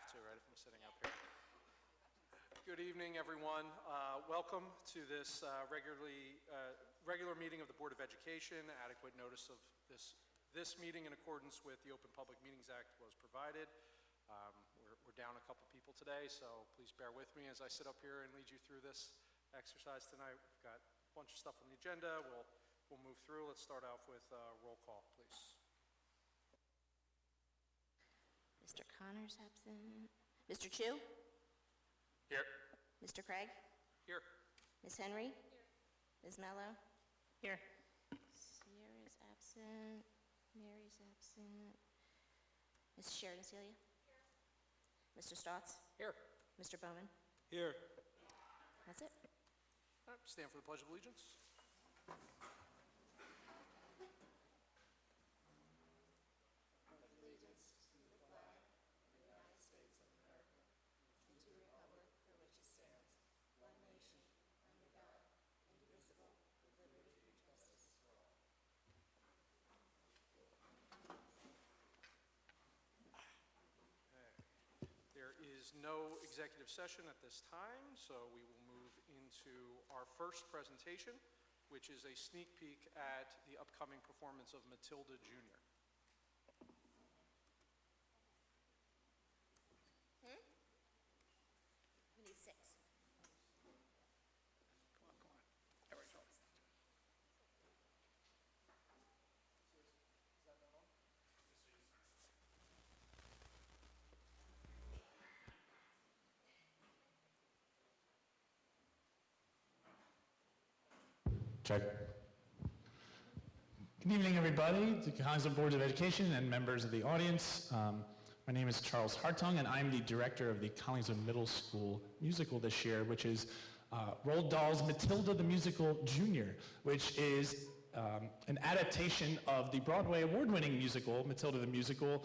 have to, right, if I'm sitting up here. Good evening, everyone. Welcome to this regular meeting of the Board of Education. Adequate notice of this meeting in accordance with the Open Public Meetings Act was provided. We're down a couple people today, so please bear with me as I sit up here and lead you through this exercise tonight. We've got a bunch of stuff on the agenda. We'll move through. Let's start off with roll call, please. Mr. Connor's absent. Mr. Chu? Here. Mr. Craig? Here. Ms. Henry? Here. Ms. Mello? Here. Sierra's absent. Mary's absent. Ms. Sheridan Celia? Here. Mr. Stotts? Here. Mr. Bowman? Here. That's it. All right, stand for the Pledge of Allegiance. There is no executive session at this time, so we will move into our first presentation, which is a sneak peek at the upcoming performance of Matilda Jr. We need 6. Come on. There we go. Check. Good evening, everybody, the Collingswood Board of Education and members of the audience. My name is Charles Hartung, and I'm the director of the Collingswood Middle School musical this year, which is Roald Dahl's Matilda the Musical Junior, which is an adaptation of the Broadway award-winning musical, Matilda the Musical,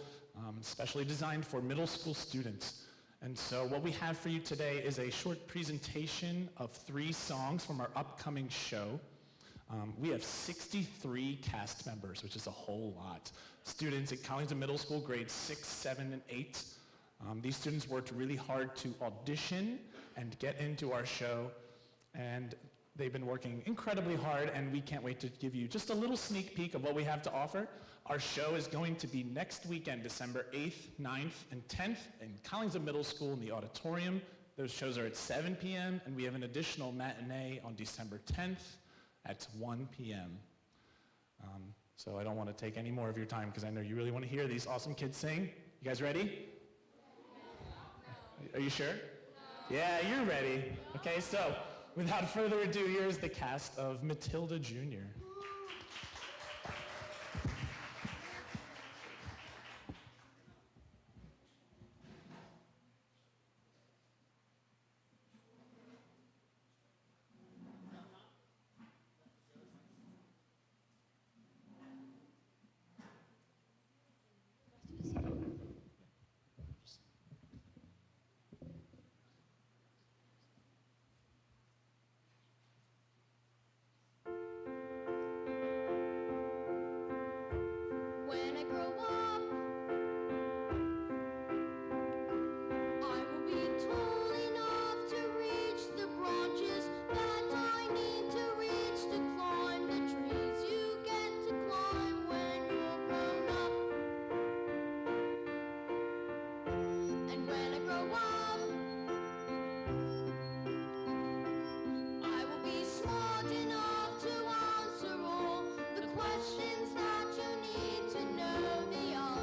specially designed for middle school students. And so what we have for you today is a short presentation of 3 songs from our upcoming show. We have 63 cast members, which is a whole lot. Students at Collingswood Middle School, grades 6, 7, and 8. These students worked really hard to audition and get into our show, and they've been working incredibly hard, and we can't wait to give you just a little sneak peek of what we have to offer. Our show is going to be next weekend, December 8th, 9th, and 10th in Collingswood Middle School in the auditorium. Those shows are at 7 p.m., and we have an additional matinee on December 10th at 1 p.m. So I don't want to take any more of your time because I know you really want to hear these awesome kids sing. You guys ready? No. Are you sure? No. Yeah, you're ready. Okay, so without further ado, here's the cast of Matilda Jr. Questions that you need to know the answer.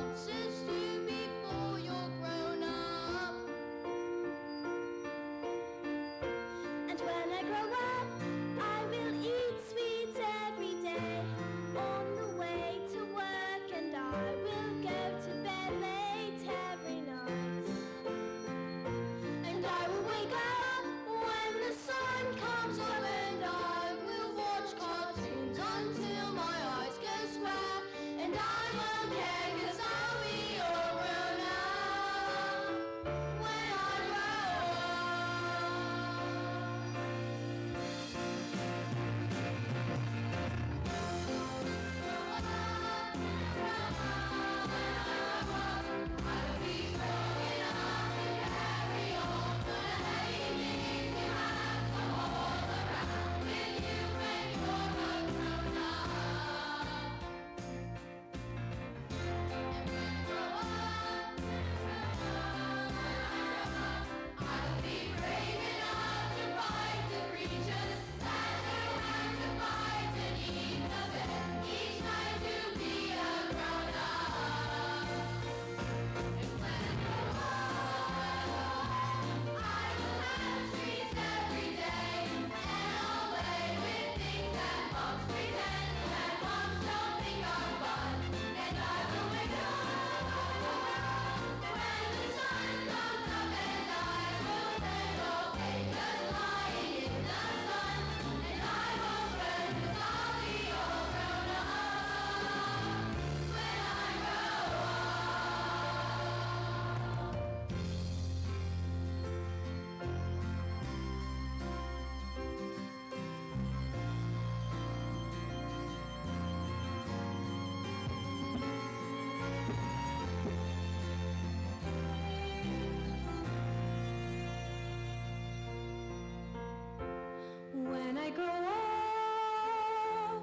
grow up,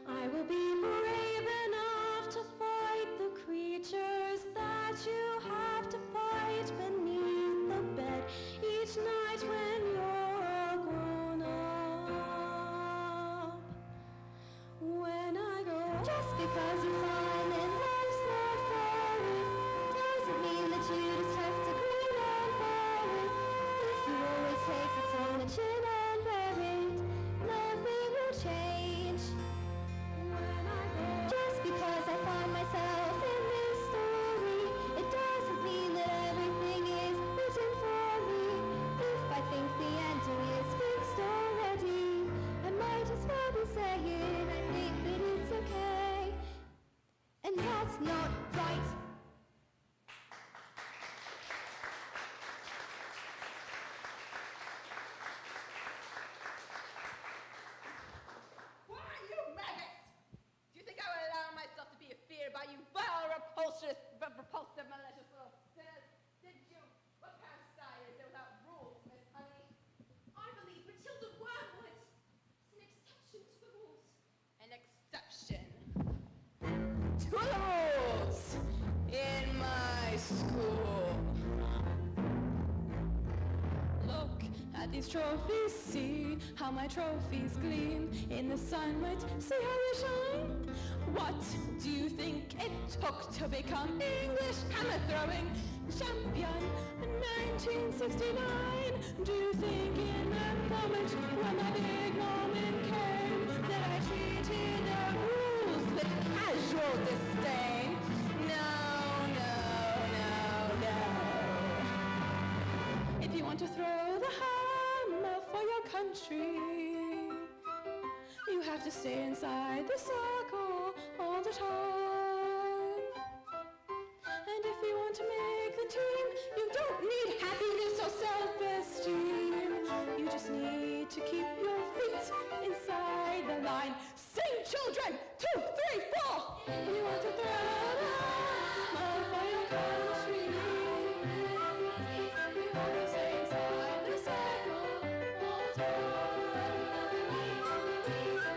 I will be brave enough to fight the creatures that you have to fight beneath the bed each night when you're all grown up. When I go, just because you find that life's not foreign doesn't mean that you just have to grin and bear it. If you always take it on the chin and bear it, nothing will change. When I go, just because I find myself in this story, it doesn't mean that everything is written for me. If I think the ending is fixed already, I might as well be saying I think that it's okay. And that's not right. Why, you maggots! Do you think I would allow myself to be feared by you vile, repulsive, malicious little sinners? Did you? What kind of society is there without rules, Miss Honey? I believe Matilda Wormwood is an exception to the rules. An exception to the rules in my school. Look at these trophies, see how my trophies gleam in the sunlight, see how they shine. What do you think it took to become English hammer throwing champion in 1969? Do you think in that moment when my big moment came that I treated the rules with casual disdain? No, no, no, no. If you want to throw the hammer for your country, you have to stay inside the circle all the time. And if you want to make the team, you don't need happiness or self-esteem. You just need to keep your feet inside the line. Sing, children! 2, 3, 4! You want to throw the hammer for your country. You have to stay inside the circle all the time.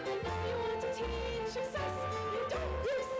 And if you want to teach success, you don't use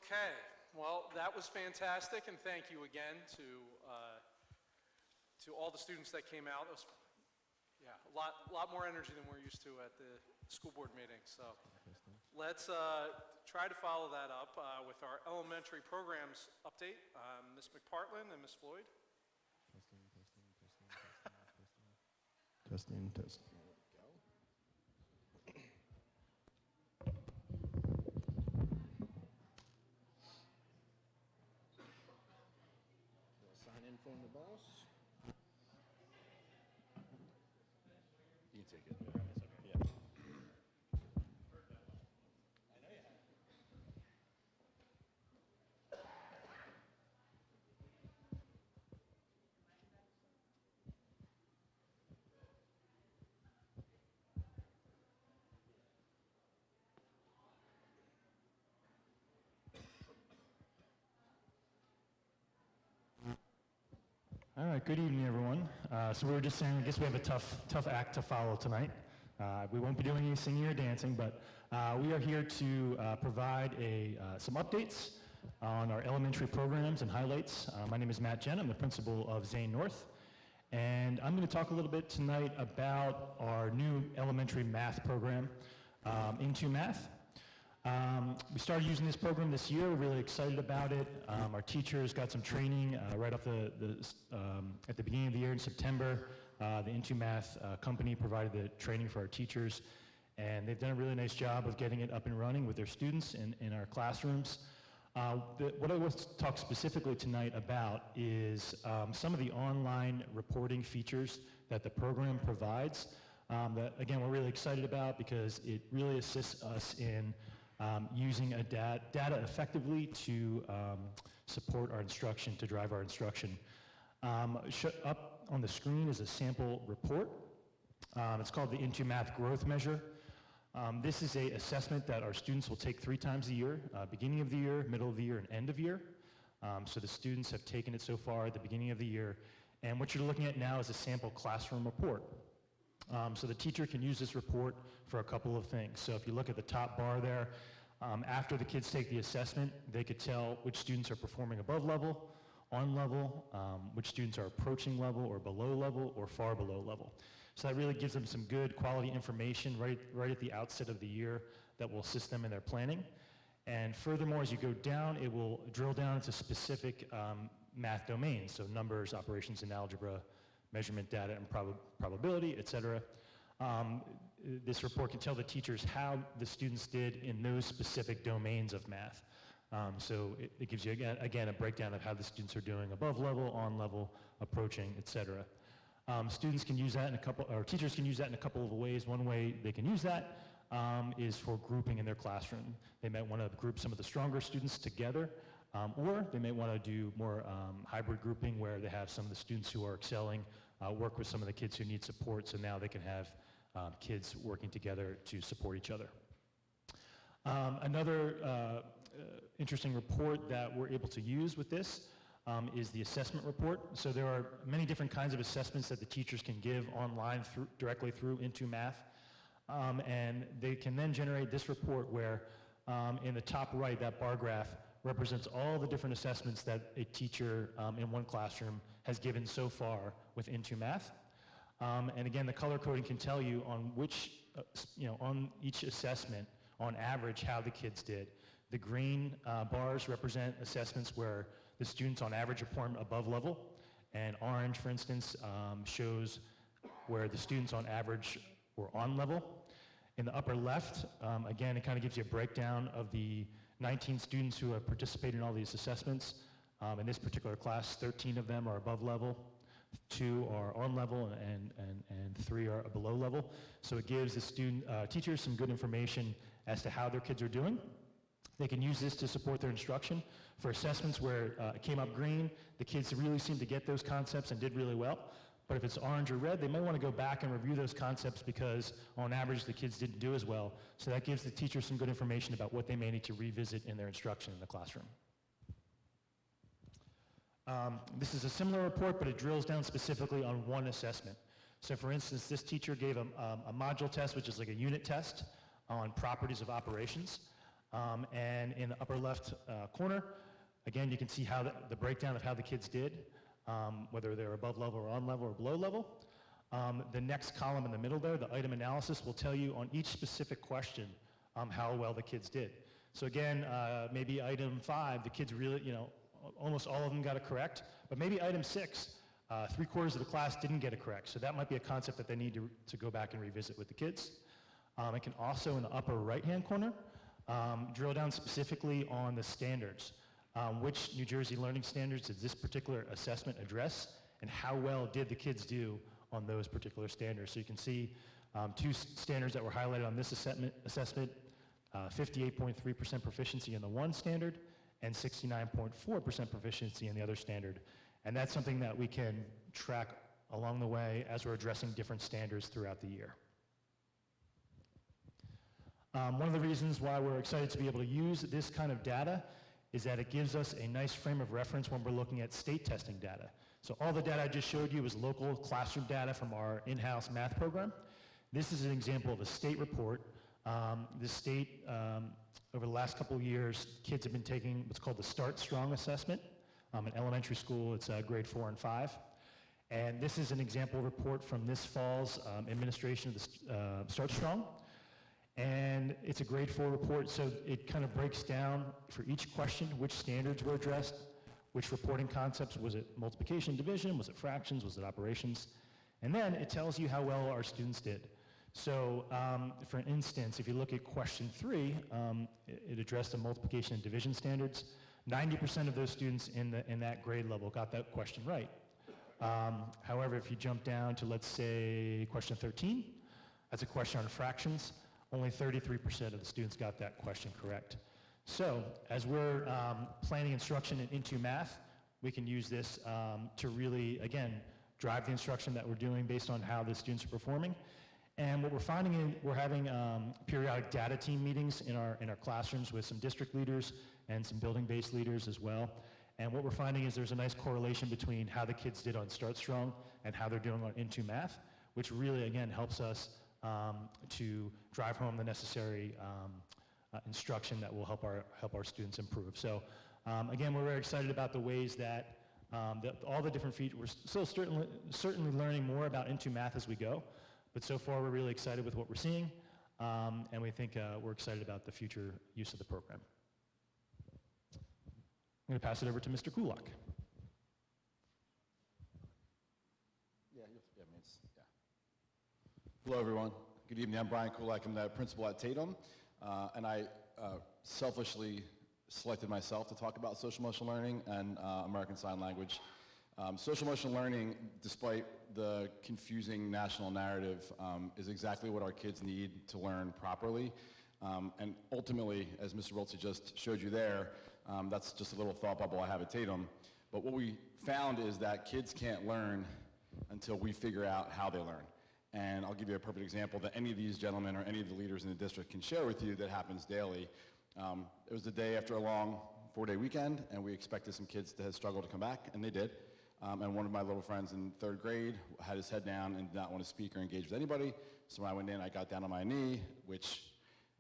Okay, well, that was fantastic, and thank you again to all the students that came out. It was, yeah, a lot more energy than we're used to at the school board meeting. So let's try to follow that up with our elementary programs update. Ms. McPartland and Ms. Floyd. Testing, testing. Sign in from the boss. You take it. Yeah. All right, good evening, everyone. So we were just saying, I guess we have a tough act to follow tonight. We won't be doing any singing or dancing, but we are here to provide some updates on our elementary programs and highlights. My name is Matt Jen. I'm the principal of Zane North. And I'm going to talk a little bit tonight about our new elementary math program, Into Math. We started using this program this year. We're really excited about it. Our teachers got some training right off at the beginning of the year in September. The Into Math company provided the training for our teachers, and they've done a really nice job of getting it up and running with their students in our classrooms. What I want to talk specifically tonight about is some of the online reporting features that the program provides that, again, we're really excited about because it really assists us in using data effectively to support our instruction, to drive our instruction. Up on the screen is a sample report. It's called the Into Math Growth Measure. This is an assessment that our students will take 3 times a year, beginning of the year, middle of the year, and end of year. So the students have taken it so far at the beginning of the year. And what you're looking at now is a sample classroom report. So the teacher can use this report for a couple of things. So if you look at the top bar there, after the kids take the assessment, they could tell which students are performing above level, on level, which students are approaching level or below level or far below level. So that really gives them some good quality information right at the outset of the year that will assist them in their planning. And furthermore, as you go down, it will drill down into specific math domains, so numbers, operations in algebra, measurement data and probability, et cetera. This report can tell the teachers how the students did in those specific domains of math. So it gives you, again, a breakdown of how the students are doing above level, on level, approaching, et cetera. Students can use that or teachers can use that in a couple of ways. One way they can use that is for grouping in their classroom. They might want to group some of the stronger students together, or they may want to do more hybrid grouping where they have some of the students who are excelling work with some of the kids who need support, so now they can have kids working together to support each other. Another interesting report that we're able to use with this is the assessment report. So there are many different kinds of assessments that the teachers can give online directly through Into Math. And they can then generate this report where in the top right, that bar graph represents all the different assessments that a teacher in one classroom has given so far with Into Math. And again, the color coding can tell you on which, on each assessment, on average, how the kids did. The green bars represent assessments where the students on average are performing above level, and orange, for instance, shows where the students on average were on level. In the upper left, again, it kind of gives you a breakdown of the 19 students who have participated in all these assessments. In this particular class, 13 of them are above level, 2 are on level, and 3 are below level. So it gives the teachers some good information as to how their kids are doing. They can use this to support their instruction. For assessments where it came up green, the kids really seemed to get those concepts and did really well. But if it's orange or red, they may want to go back and review those concepts because on average the kids didn't do as well. So that gives the teachers some good information about what they may need to revisit in their instruction in the classroom. This is a similar report, but it drills down specifically on one assessment. So for instance, this teacher gave a module test, which is like a unit test on properties of operations. And in the upper left corner, again, you can see how the breakdown of how the kids did, whether they're above level or on level or below level. The next column in the middle there, the item analysis, will tell you on each specific question how well the kids did. So again, maybe item 5, the kids really, almost all of them got it correct, but maybe item 6, 3/4 of the class didn't get it correct. So that might be a concept that they need to go back and revisit with the kids. It can also, in the upper right-hand corner, drill down specifically on the standards. Which New Jersey learning standards did this particular assessment address, and how well did the kids do on those particular standards? So you can see 2 standards that were highlighted on this assessment, 58.3% proficiency in the one standard and 69.4% proficiency in the other standard. And that's something that we can track along the way as we're addressing different standards throughout the year. One of the reasons why we're excited to be able to use this kind of data is that it gives us a nice frame of reference when we're looking at state testing data. So all the data I just showed you is local classroom data from our in-house math program. This is an example of a state report. The state, over the last couple of years, kids have been taking what's called the Start Strong assessment. In elementary school, it's grade 4 and 5. And this is an example report from this fall's administration of the Start Strong. And it's a grade 4 report, so it kind of breaks down for each question which standards were addressed, which reporting concepts. Was it multiplication, division? Was it fractions? Was it operations? And then it tells you how well our students did. So for instance, if you look at question 3, it addressed the multiplication and division standards. 90% of those students in that grade level got that question right. However, if you jump down to, let's say, question 13, that's a question on fractions. Only 33% of the students got that question correct. So as we're planning instruction into math, we can use this to really, again, drive the instruction that we're doing based on how the students are performing. And what we're finding is we're having periodic data team meetings in our classrooms with some district leaders and some building-based leaders as well. And what we're finding is there's a nice correlation between how the kids did on Start Strong and how they're doing on Into Math, which really, again, helps us to drive home the necessary instruction that will help our students improve. So again, we're very excited about the ways that all the different features, we're still certainly learning more about Into Math as we go, but so far we're really excited with what we're seeing, and we think we're excited about the future use of the program. I'm going to pass it over to Mr. Kulak. Hello, everyone. Good evening. I'm Brian Kulak. I'm the principal at Tatum, and I selfishly selected myself to talk about social emotional learning and American Sign Language. Social emotional learning, despite the confusing national narrative, is exactly what our kids need to learn properly. And ultimately, as Mr. Wiltsey just showed you there, that's just a little thought bubble I have at Tatum. But what we found is that kids can't learn until we figure out how they learn. And I'll give you a perfect example that any of these gentlemen or any of the leaders in the district can share with you that happens daily. It was the day after a long 4-day weekend, and we expected some kids to struggle to come back, and they did. And one of my little friends in 3rd grade had his head down and did not want to speak or engage with anybody. So when I went in, I got down on my knee, which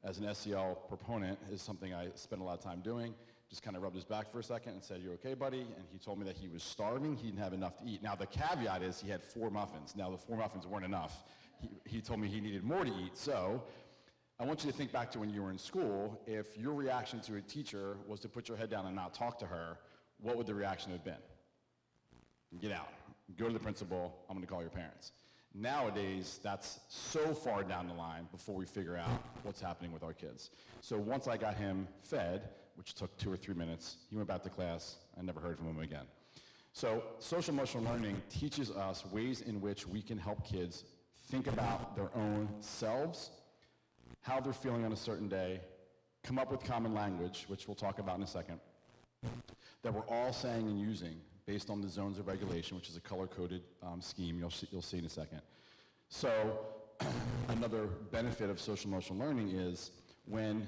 as an SEL proponent is something I spend a lot of time doing. Just kind of rubbed his back for a second and said, "You okay, buddy?" And he told me that he was starving. He didn't have enough to eat. Now, the caveat is he had 4 muffins. Now, the 4 muffins weren't enough. He told me he needed more to eat. So I want you to think back to when you were in school. If your reaction to a teacher was to put your head down and not talk to her, what would the reaction have been? Get out. Go to the principal. I'm going to call your parents. Nowadays, that's so far down the line before we figure out what's happening with our kids. So once I got him fed, which took 2 or 3 minutes, he went back to class. I never heard from him again. So social emotional learning teaches us ways in which we can help kids think about their own selves, how they're feeling on a certain day, come up with common language, which we'll talk about in a second, that we're all saying and using based on the zones of regulation, which is a color-coded scheme you'll see in a second. So another benefit of social emotional learning is when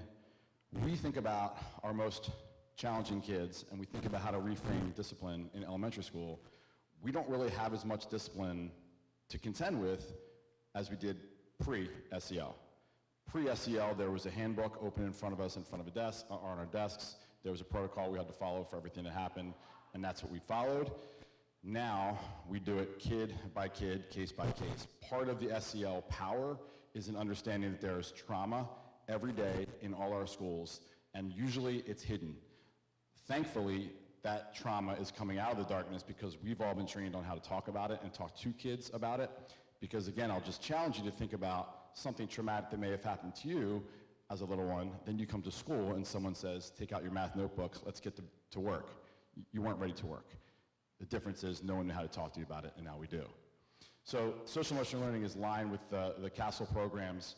we think about our most challenging kids and we think about how to reframe discipline in elementary school, we don't really have as much discipline to contend with as we did pre-SEL. Pre-SEL, there was a handbook open in front of us, in front of a desk, on our desks. There was a protocol we had to follow for everything that happened, and that's what we followed. Now, we do it kid by kid, case by case. Part of the SEL power is an understanding that there is trauma every day in all our schools, and usually it's hidden. Thankfully, that trauma is coming out of the darkness because we've all been trained on how to talk about it and talk to kids about it. Because again, I'll just challenge you to think about something traumatic that may have happened to you as a little one. Then you come to school and someone says, take out your math notebooks, let's get to work. You weren't ready to work. The difference is no one knew how to talk to you about it, and now we do. So social emotional learning is lined with the CASEL program's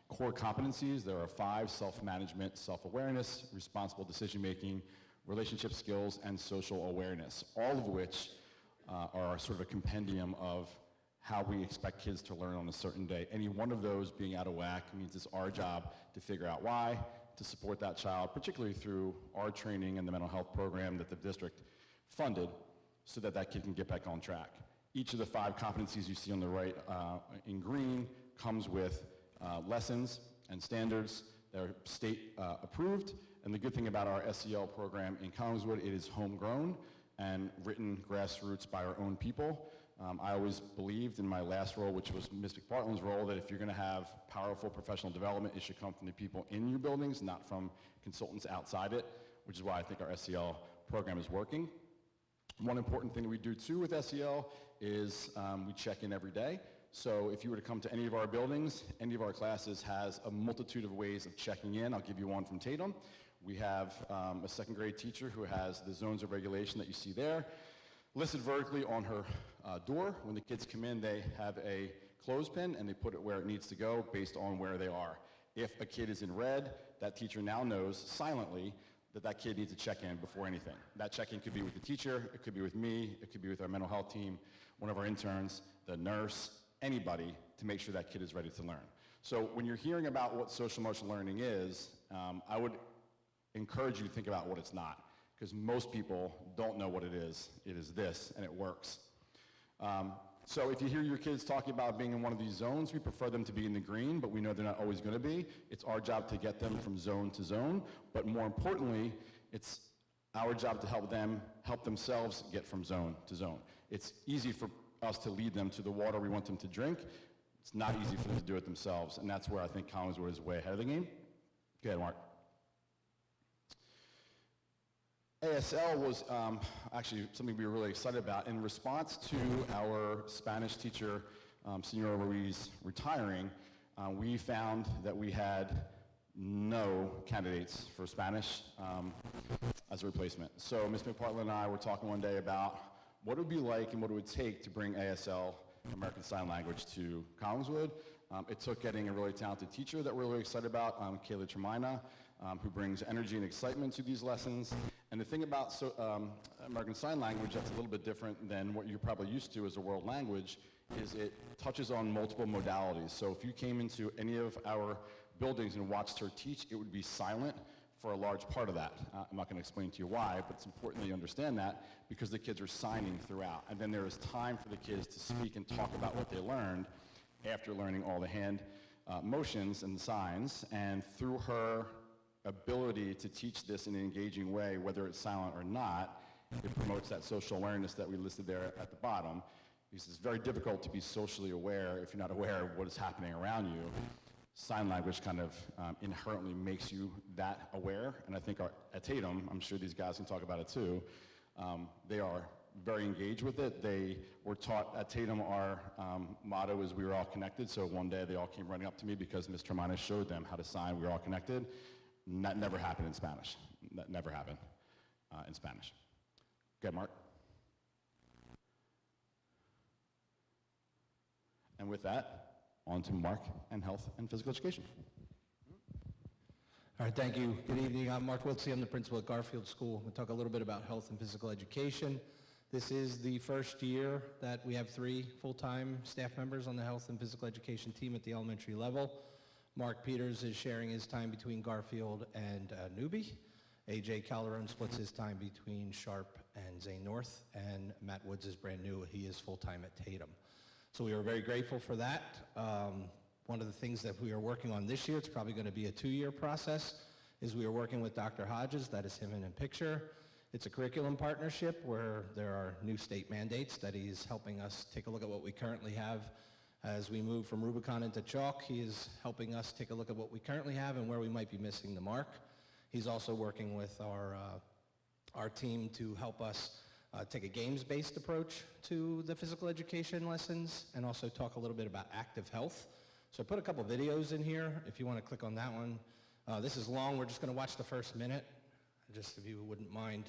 core competencies. There are 5: self-management, self-awareness, responsible decision-making, relationship skills, and social awareness, all of which are sort of a compendium of how we expect kids to learn on a certain day. Any one of those being out of whack means it's our job to figure out why, to support that child, particularly through our training and the mental health program that the district funded, so that that kid can get back on track. Each of the 5 competencies you see on the right in green comes with lessons and standards that are state approved. And the good thing about our SEL program in Collingswood, it is homegrown and written grassroots by our own people. I always believed in my last role, which was Ms. McPartland's role, that if you're going to have powerful professional development, it should come from the people in your buildings, not from consultants outside it, which is why I think our SEL program is working. One important thing we do too with SEL is we check in every day. So if you were to come to any of our buildings, any of our classes has a multitude of ways of checking in. I'll give you one from Tatum. We have a second grade teacher who has the zones of regulation that you see there listed vertically on her door. When the kids come in, they have a clothespin and they put it where it needs to go based on where they are. If a kid is in red, that teacher now knows silently that that kid needs to check in before anything. That check-in could be with the teacher, it could be with me, it could be with our mental health team, one of our interns, the nurse, anybody, to make sure that kid is ready to learn. So when you're hearing about what social emotional learning is, I would encourage you to think about what it's not, because most people don't know what it is. It is this, and it works. So if you hear your kids talking about being in one of these zones, we prefer them to be in the green, but we know they're not always going to be. It's our job to get them from zone to zone, but more importantly, it's our job to help themselves get from zone to zone. It's easy for us to lead them to the water we want them to drink. It's not easy for them to do it themselves, and that's where I think Collingswood is way ahead of the game. Go ahead, Mark. ASL was actually something we were really excited about. In response to our Spanish teacher, Senora Ruiz, retiring, we found that we had no candidates for Spanish as a replacement. So Ms. McPartland and I were talking one day about what it would be like and what it would take to bring ASL, American Sign Language, to Collingswood. It took getting a really talented teacher that we're really excited about, Kayla Tremina, who brings energy and excitement to these lessons. And the thing about American Sign Language that's a little bit different than what you're probably used to as a world language is it touches on multiple modalities. So if you came into any of our buildings and watched her teach, it would be silent for a large part of that. I'm not going to explain to you why, but it's important that you understand that because the kids are signing throughout. And then there is time for the kids to speak and talk about what they learned after learning all the hand motions and signs. And through her ability to teach this in an engaging way, whether it's silent or not, it promotes that social awareness that we listed there at the bottom. Because it's very difficult to be socially aware if you're not aware of what is happening around you. Sign language kind of inherently makes you that aware, and I think at Tatum, I'm sure these guys can talk about it too, they are very engaged with it. They were taught at Tatum, our motto is we were all connected, so one day they all came running up to me because Ms. Tremina showed them how to sign we were all connected. And that never happened in Spanish. That never happened in Spanish. Go ahead, Mark. And with that, on to Mark and health and physical education. All right, thank you. Good evening. I'm Mark Wiltsey. I'm the principal at Garfield School. We'll talk a little bit about health and physical education. This is the first year that we have 3 full-time staff members on the health and physical education team at the elementary level. Mark Peters is sharing his time between Garfield and Newby. AJ Calderon splits his time between Sharp and Zane North, and Matt Woods is brand new. He is full-time at Tatum. So we are very grateful for that. One of the things that we are working on this year, it's probably going to be a 2-year process, is we are working with Dr. Hodges, that is him in a picture. It's a curriculum partnership where there are new state mandates that he's helping us take a look at what we currently have. As we move from Rubicon into chalk, he is helping us take a look at what we currently have and where we might be missing the mark. He's also working with our team to help us take a games-based approach to the physical education lessons and also talk a little bit about active health. So I put a couple videos in here if you want to click on that one. This is long. We're just going to watch the first minute. Just if you wouldn't mind.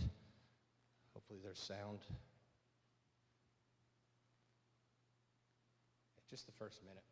Hopefully there's sound. Just the first minute.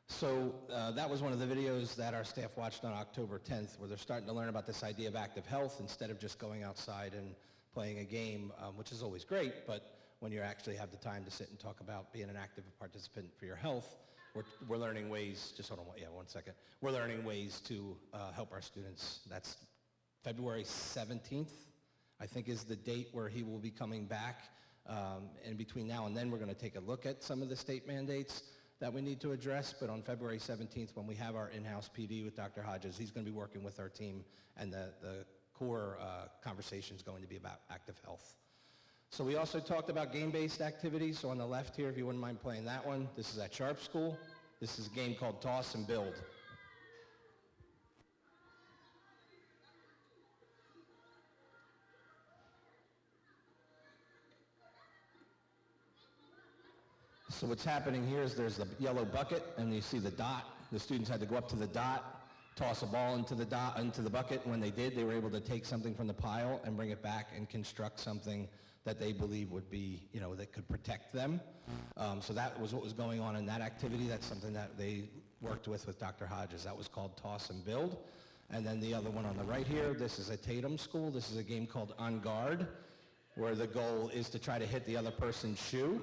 So that was one of the videos that our staff watched on October 10th, where they're starting to learn about this idea of active health instead of just going outside and playing a game, which is always great, but when you actually have the time to sit and talk about being an active participant for your health, we're learning ways, just hold on, one second. We're learning ways to help our students. That's February 17th, I think is the date where he will be coming back. And between now and then, we're going to take a look at some of the state mandates that we need to address, but on February 17th, when we have our in-house PD with Dr. Hodges, he's going to be working with our team, and the core conversation is going to be about active health. So we also talked about game-based activities. So on the left here, if you wouldn't mind playing that one, this is at Sharp School. This is a game called Toss and Build. So what's happening here is there's the yellow bucket, and you see the dot. The students had to go up to the dot, toss a ball into the dot, into the bucket, and when they did, they were able to take something from the pile and bring it back and construct something that they believe would be, that could protect them. So that was what was going on in that activity. That's something that they worked with Dr. Hodges. That was called Toss and Build. And then the other one on the right here, this is at Tatum School. This is a game called On Guard, where the goal is to try to hit the other person's shoe.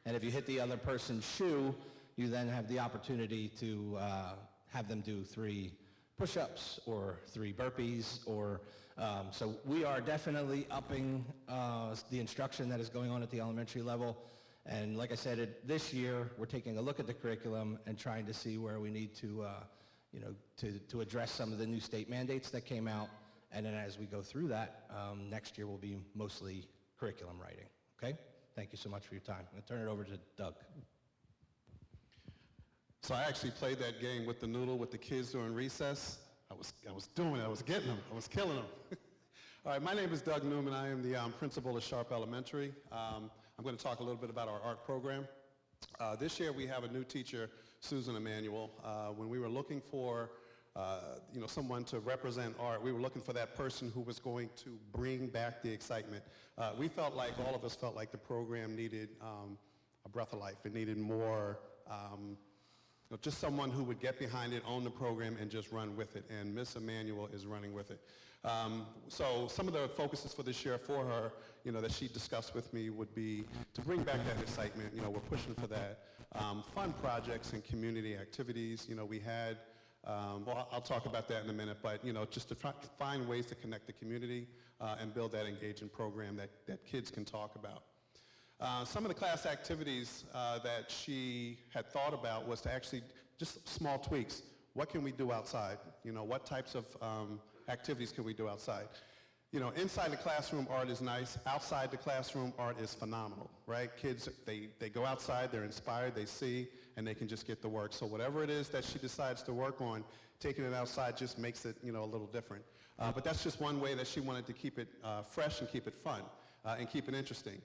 And if you hit the other person's shoe, you then have the opportunity to have them do 3 push-ups or 3 burpees. So we are definitely upping the instruction that is going on at the elementary level. And like I said, this year, we're taking a look at the curriculum and trying to see where we need to, to address some of the new state mandates that came out. And then as we go through that, next year will be mostly curriculum writing, okay? Thank you so much for your time. I'm going to turn it over to Doug. So I actually played that game with the noodle with the kids during recess. I was doing it. I was getting them. I was killing them. All right, my name is Doug Newman. I am the principal of Sharp Elementary. I'm going to talk a little bit about our art program. This year we have a new teacher, Susan Emanuel. When we were looking for someone to represent art, we were looking for that person who was going to bring back the excitement. We felt like, all of us felt like the program needed a breath of life. It needed more, just someone who would get behind it, own the program, and just run with it. And Miss Emanuel is running with it. So some of the focuses for this year for her, that she discussed with me would be to bring back that excitement. We're pushing for that. Fun projects and community activities. We had, I'll talk about that in a minute, but just to find ways to connect the community and build that engaging program that kids can talk about. Some of the class activities that she had thought about was to actually just small tweaks. What can we do outside? What types of activities can we do outside? Inside the classroom, art is nice. Outside the classroom, art is phenomenal, right? Kids, they go outside, they're inspired, they see, and they can just get to work. So whatever it is that she decides to work on, taking it outside just makes it, a little different. But that's just one way that she wanted to keep it fresh and keep it fun and keep it interesting.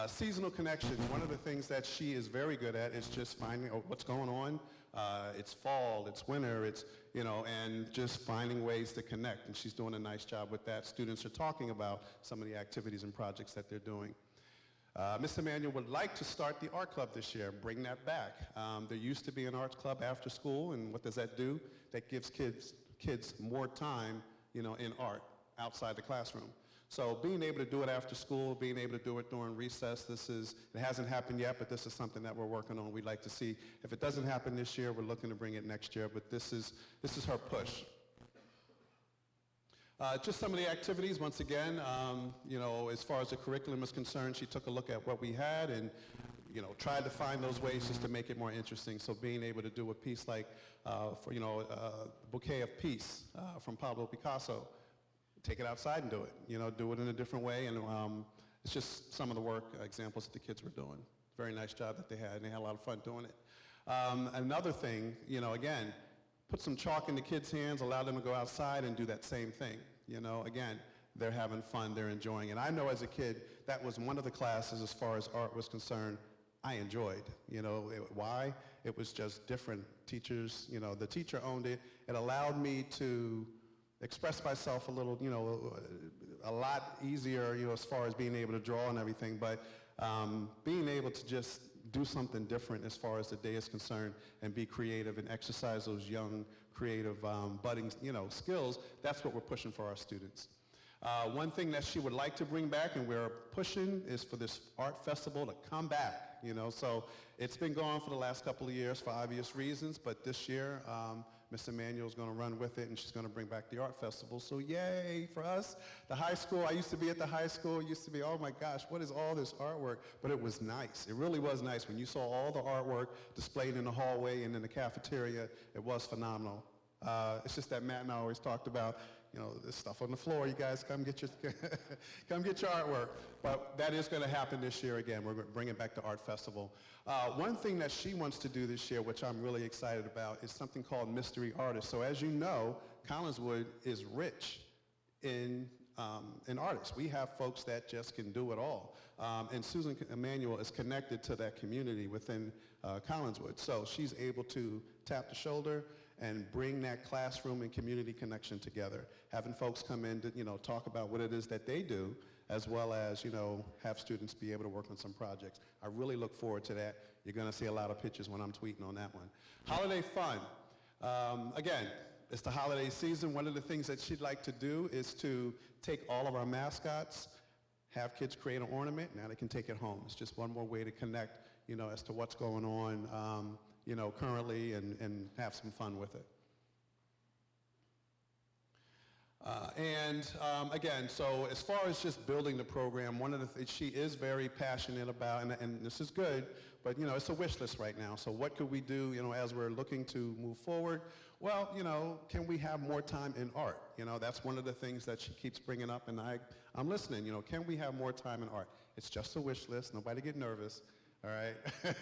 Seasonal connection, one of the things that she is very good at is just finding what's going on It's fall, it's winter, it's, and just finding ways to connect. And she's doing a nice job with that. Students are talking about some of the activities and projects that they're doing. Mr. Emanuel would like to start the art club this year, bring that back. There used to be an arts club after school, and what does that do? That gives kids more time, in art outside the classroom. So being able to do it after school, being able to do it during recess, it hasn't happened yet, but this is something that we're working on. We'd like to see. If it doesn't happen this year, we're looking to bring it next year, but this is her push. Just some of the activities, once again, as far as the curriculum is concerned, she took a look at what we had and, tried to find those ways just to make it more interesting. So being able to do a piece like, Bouquet of Peace from Pablo Picasso, take it outside and do it, do it in a different way. And it's just some of the work examples that the kids were doing. Very nice job that they had, and they had a lot of fun doing it. Another thing, again, put some chalk in the kids' hands, allow them to go outside and do that same thing. Again, they're having fun, they're enjoying it. I know as a kid, that was one of the classes as far as art was concerned, I enjoyed. Why? It was just different. Teachers, the teacher owned it. It allowed me to express myself a little, a lot easier, as far as being able to draw and everything, but being able to just do something different as far as the day is concerned and be creative and exercise those young, creative, budding, skills, that's what we're pushing for our students. One thing that she would like to bring back and we're pushing is for this art festival to come back, so it's been going for the last couple of years for obvious reasons, but this year, Ms. Emanuel's going to run with it, and she's going to bring back the art festival. So yay for us. The high school, I used to be at the high school, it used to be, oh my gosh, what is all this artwork? But it was nice. It really was nice. When you saw all the artwork displayed in the hallway and in the cafeteria, it was phenomenal. It's just that Matt and I always talked about, this stuff on the floor. You guys come get your, come get your artwork. But that is going to happen this year again. We're going to bring it back to Art Festival. One thing that she wants to do this year, which I'm really excited about, is something called Mystery Artists. So as you know, Collingswood is rich in artists. We have folks that just can do it all. And Susan Emanuel is connected to that community within Collingswood. So she's able to tap the shoulder and bring that classroom and community connection together. Having folks come in to, talk about what it is that they do, as well as, have students be able to work on some projects. I really look forward to that. You're gonna see a lot of pictures when I'm tweeting on that one. Holiday fun. Again, it's the holiday season. One of the things that she'd like to do is to take all of our mascots, have kids create an ornament, now they can take it home. It's just one more way to connect, as to what's going on, currently and have some fun with it. Again, so as far as just building the program, one of the things she is very passionate about, and this is good, but it's a wish list right now. So what could we do, as we're looking to move forward? Well, can we have more time in art? That's one of the things that she keeps bringing up, and I'm listening. Can we have more time in art? It's just a wish list. Nobody get nervous. All right,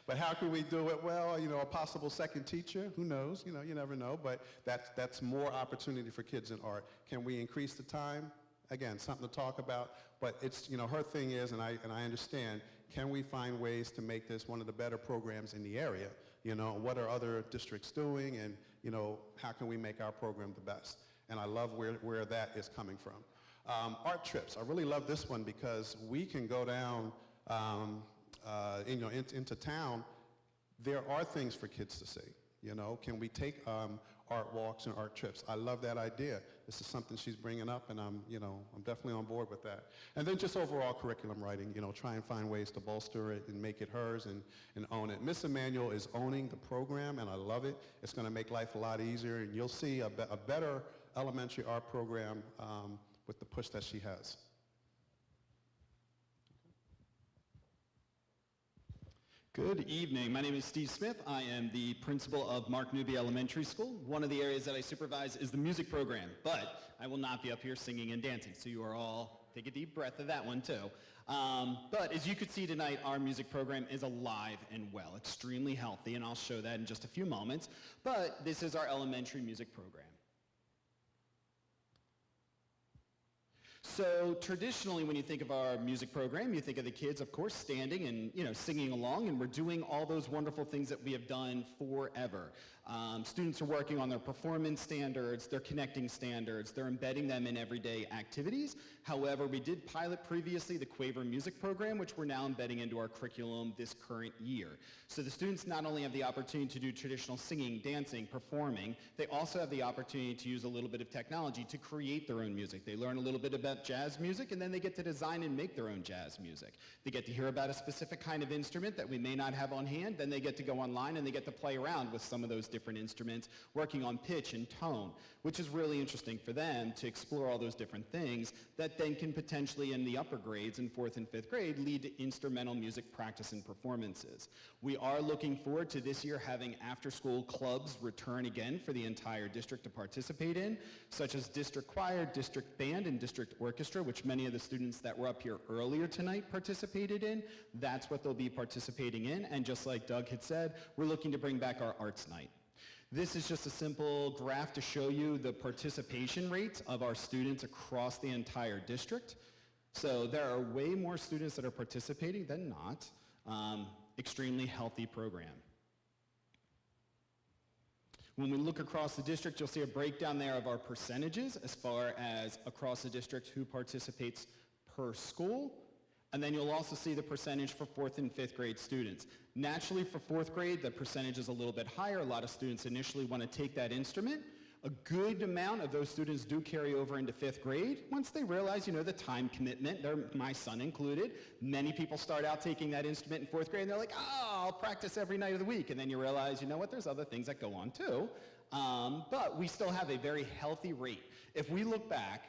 but how can we do it? Well, a possible second teacher, who knows? You never know, but that's more opportunity for kids in art. Can we increase the time? Again, something to talk about, but it's, her thing is, and I understand, can we find ways to make this one of the better programs in the area? What are other districts doing, and, how can we make our program the best? And I love where that is coming from. Art trips, I really love this one because we can go down, into town. There are things for kids to see. Can we take art walks and art trips? I love that idea. This is something she's bringing up, and I'm definitely on board with that. And then just overall curriculum writing. Try and find ways to bolster it and make it hers and own it. Miss Emanuel is owning the program, and I love it. It's going to make life a lot easier, and you'll see a better elementary art program with the push that she has. Good evening. My name is Steve Smith. I am the principal of Mark Newby Elementary School. One of the areas that I supervise is the music program, but I will not be up here singing and dancing, so you are all, take a deep breath of that one too. But as you could see tonight, our music program is alive and well, extremely healthy, and I'll show that in just a few moments. But this is our elementary music program. So traditionally, when you think of our music program, you think of the kids, of course, standing and singing along, and we're doing all those wonderful things that we have done forever. Students are working on their performance standards, their connecting standards, they're embedding them in everyday activities. However, we did pilot previously the Quaver music program, which we're now embedding into our curriculum this current year. So the students not only have the opportunity to do traditional singing, dancing, performing, they also have the opportunity to use a little bit of technology to create their own music. They learn a little bit about jazz music, and then they get to design and make their own jazz music. They get to hear about a specific kind of instrument that we may not have on hand, then they get to go online and they get to play around with some of those different instruments, working on pitch and tone, which is really interesting for them to explore all those different things that then can potentially, in the upper grades, in 4th and 5th grade, lead to instrumental music practice and performances. We are looking forward to this year having after-school clubs return again for the entire district to participate in, such as district choir, district band, and district orchestra, which many of the students that were up here earlier tonight participated in. That's what they'll be participating in, and just like Doug had said, we're looking to bring back our arts night. This is just a simple graph to show you the participation rates of our students across the entire district. So there are way more students that are participating than not. Extremely healthy program. When we look across the district, you'll see a breakdown there of our percentages as far as across the district who participates per school. And then you'll also see the percentage for 4th and 5th grade students. Naturally, for 4th grade, the percentage is a little bit higher. A lot of students initially want to take that instrument. A good amount of those students do carry over into 5th grade. Once they realize, the time commitment, my son included, many people start out taking that instrument in 4th grade, and they're like, oh, I'll practice every night of the week. And then you realize, there's other things that go on too. But we still have a very healthy rate. If we look back,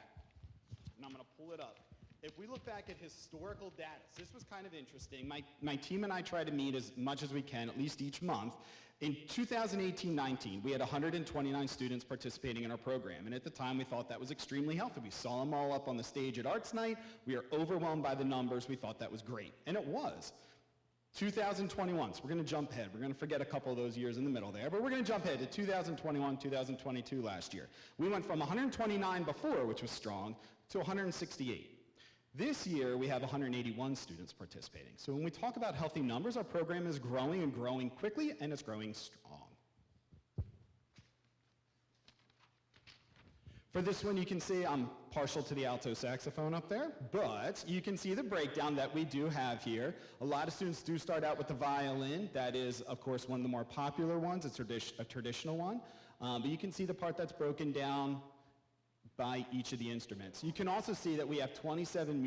and I'm going to pull it up, if we look back at historical data, this was kind of interesting. My team and I try to meet as much as we can, at least each month. In 2018-19, we had 129 students participating in our program, and at the time we thought that was extremely healthy. We saw them all up on the stage at Arts Night. We are overwhelmed by the numbers. We thought that was great, and it was. 2021, so we're going to jump ahead. We're going to forget a couple of those years in the middle there, but we're going to jump ahead to 2021, 2022 last year. We went from 129 before, which was strong, to 168. This year, we have 181 students participating. So when we talk about healthy numbers, our program is growing and growing quickly, and it's growing strong. For this one, you can see I'm partial to the alto saxophone up there, but you can see the breakdown that we do have here. A lot of students do start out with the violin. That is, of course, one of the more popular ones. It's a traditional one. But you can see the part that's broken down by each of the instruments. You can also see that we have 27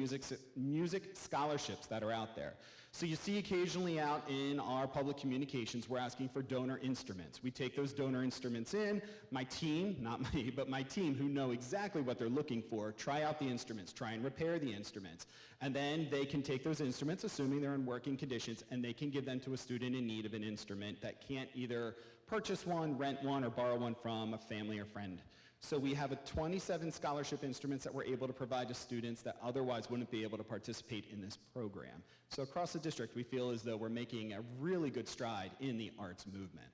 music scholarships that are out there. So you see occasionally out in our public communications, we're asking for donor instruments. We take those donor instruments in. My team, not me, but my team who know exactly what they're looking for, try out the instruments, try and repair the instruments. And then they can take those instruments, assuming they're in working conditions, and they can give them to a student in need of an instrument that can't either purchase one, rent one, or borrow one from a family or friend. So we have 27 scholarship instruments that we're able to provide to students that otherwise wouldn't be able to participate in this program. So across the district, we feel as though we're making a really good stride in the arts movement.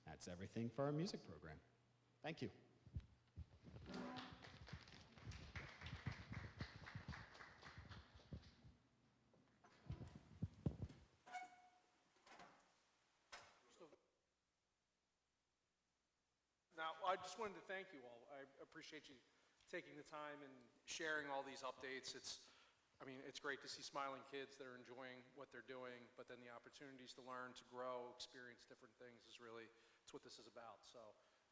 That's everything for our music program. Thank you. Now, I just wanted to thank you all. I appreciate you taking the time and sharing all these updates. It's great to see smiling kids that are enjoying what they're doing, but then the opportunities to learn, to grow, experience different things it's what this is about. So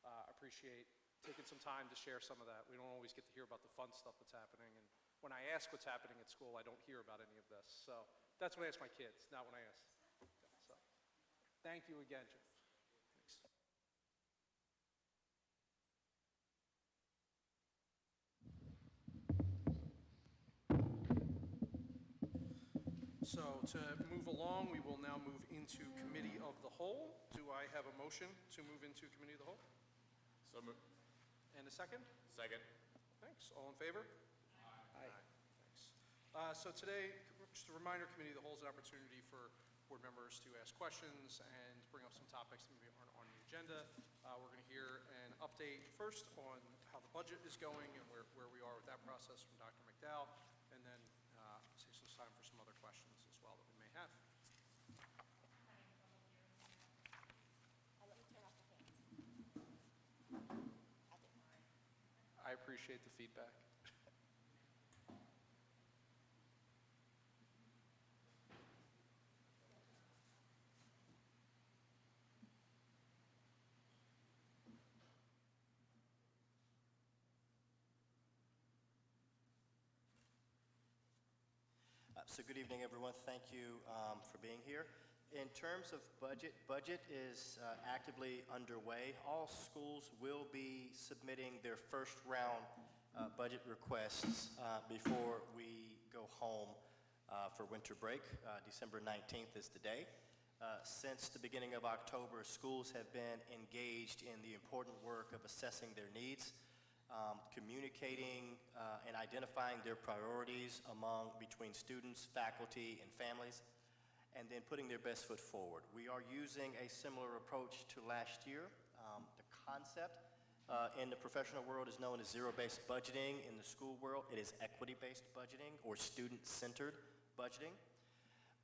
I appreciate taking some time to share some of that. We don't always get to hear about the fun stuff that's happening, and when I ask what's happening at school, I don't hear about any of this. So that's when I ask my kids, not when I ask. So thank you again, Jim. Thanks. So to move along, we will now move into Committee of the Whole. Do I have a motion to move into Committee of the Whole? So moved. And a second? Second. Thanks. All in favor? Aye. Thanks. So today, just a reminder, Committee of the Whole is an opportunity for board members to ask questions and bring up some topics that maybe aren't on the agenda. We're going to hear an update first on how the budget is going and where we are with that process from Dr. McDowell, and then save some time for some other questions as well that we may have. Let me turn off the fans. I'll do it. I appreciate the feedback. So good evening, everyone. Thank you for being here. In terms of budget is actively underway. All schools will be submitting their first round budget requests before we go home for winter break. December 19th is the day. Since the beginning of October, schools have been engaged in the important work of assessing their needs, communicating and identifying their priorities between students, faculty, and families, and then putting their best foot forward. We are using a similar approach to last year. The concept in the professional world is known as zero-based budgeting. In the school world, it is equity-based budgeting or student-centered budgeting,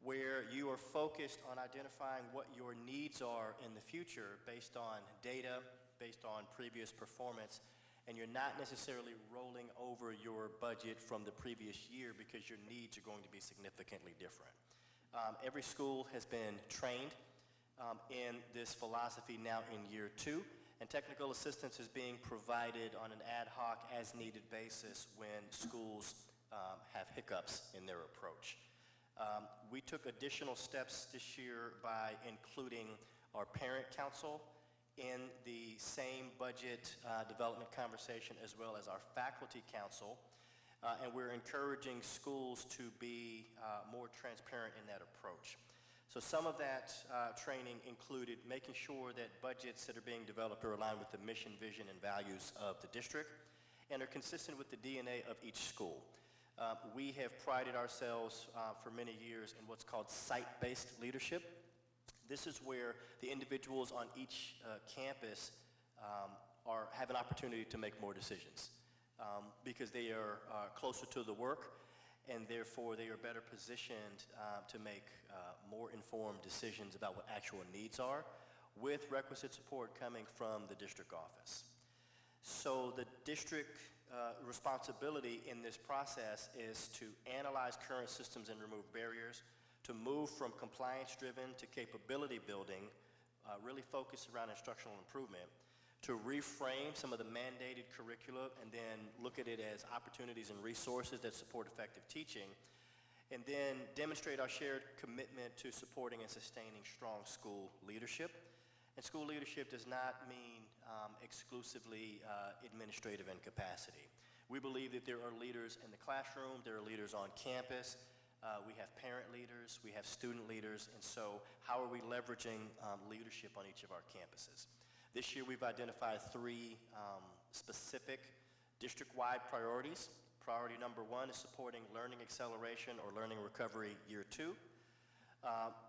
where you are focused on identifying what your needs are in the future based on data, based on previous performance, and you're not necessarily rolling over your budget from the previous year because your needs are going to be significantly different. Every school has been trained in this philosophy now in year 2, and technical assistance is being provided on an ad hoc, as-needed basis when schools have hiccups in their approach. We took additional steps this year by including our parent council in the same budget development conversation, as well as our faculty council, and we're encouraging schools to be more transparent in that approach. So some of that training included making sure that budgets that are being developed are aligned with the mission, vision, and values of the district and are consistent with the DNA of each school. We have prided ourselves for many years in what's called site-based leadership. This is where the individuals on each campus have an opportunity to make more decisions because they are closer to the work, and therefore they are better positioned to make more informed decisions about what actual needs are, with requisite support coming from the district office. So the district responsibility in this process is to analyze current systems and remove barriers, to move from compliance-driven to capability building, really focused around instructional improvement, to reframe some of the mandated curricula and then look at it as opportunities and resources that support effective teaching, and then demonstrate our shared commitment to supporting and sustaining strong school leadership. And school leadership does not mean exclusively administrative incapacity. We believe that there are leaders in the classroom, there are leaders on campus, we have parent leaders, we have student leaders, and so how are we leveraging leadership on each of our campuses? This year we've identified 3 specific district-wide priorities. Priority number 1 is supporting learning acceleration or learning recovery year 2.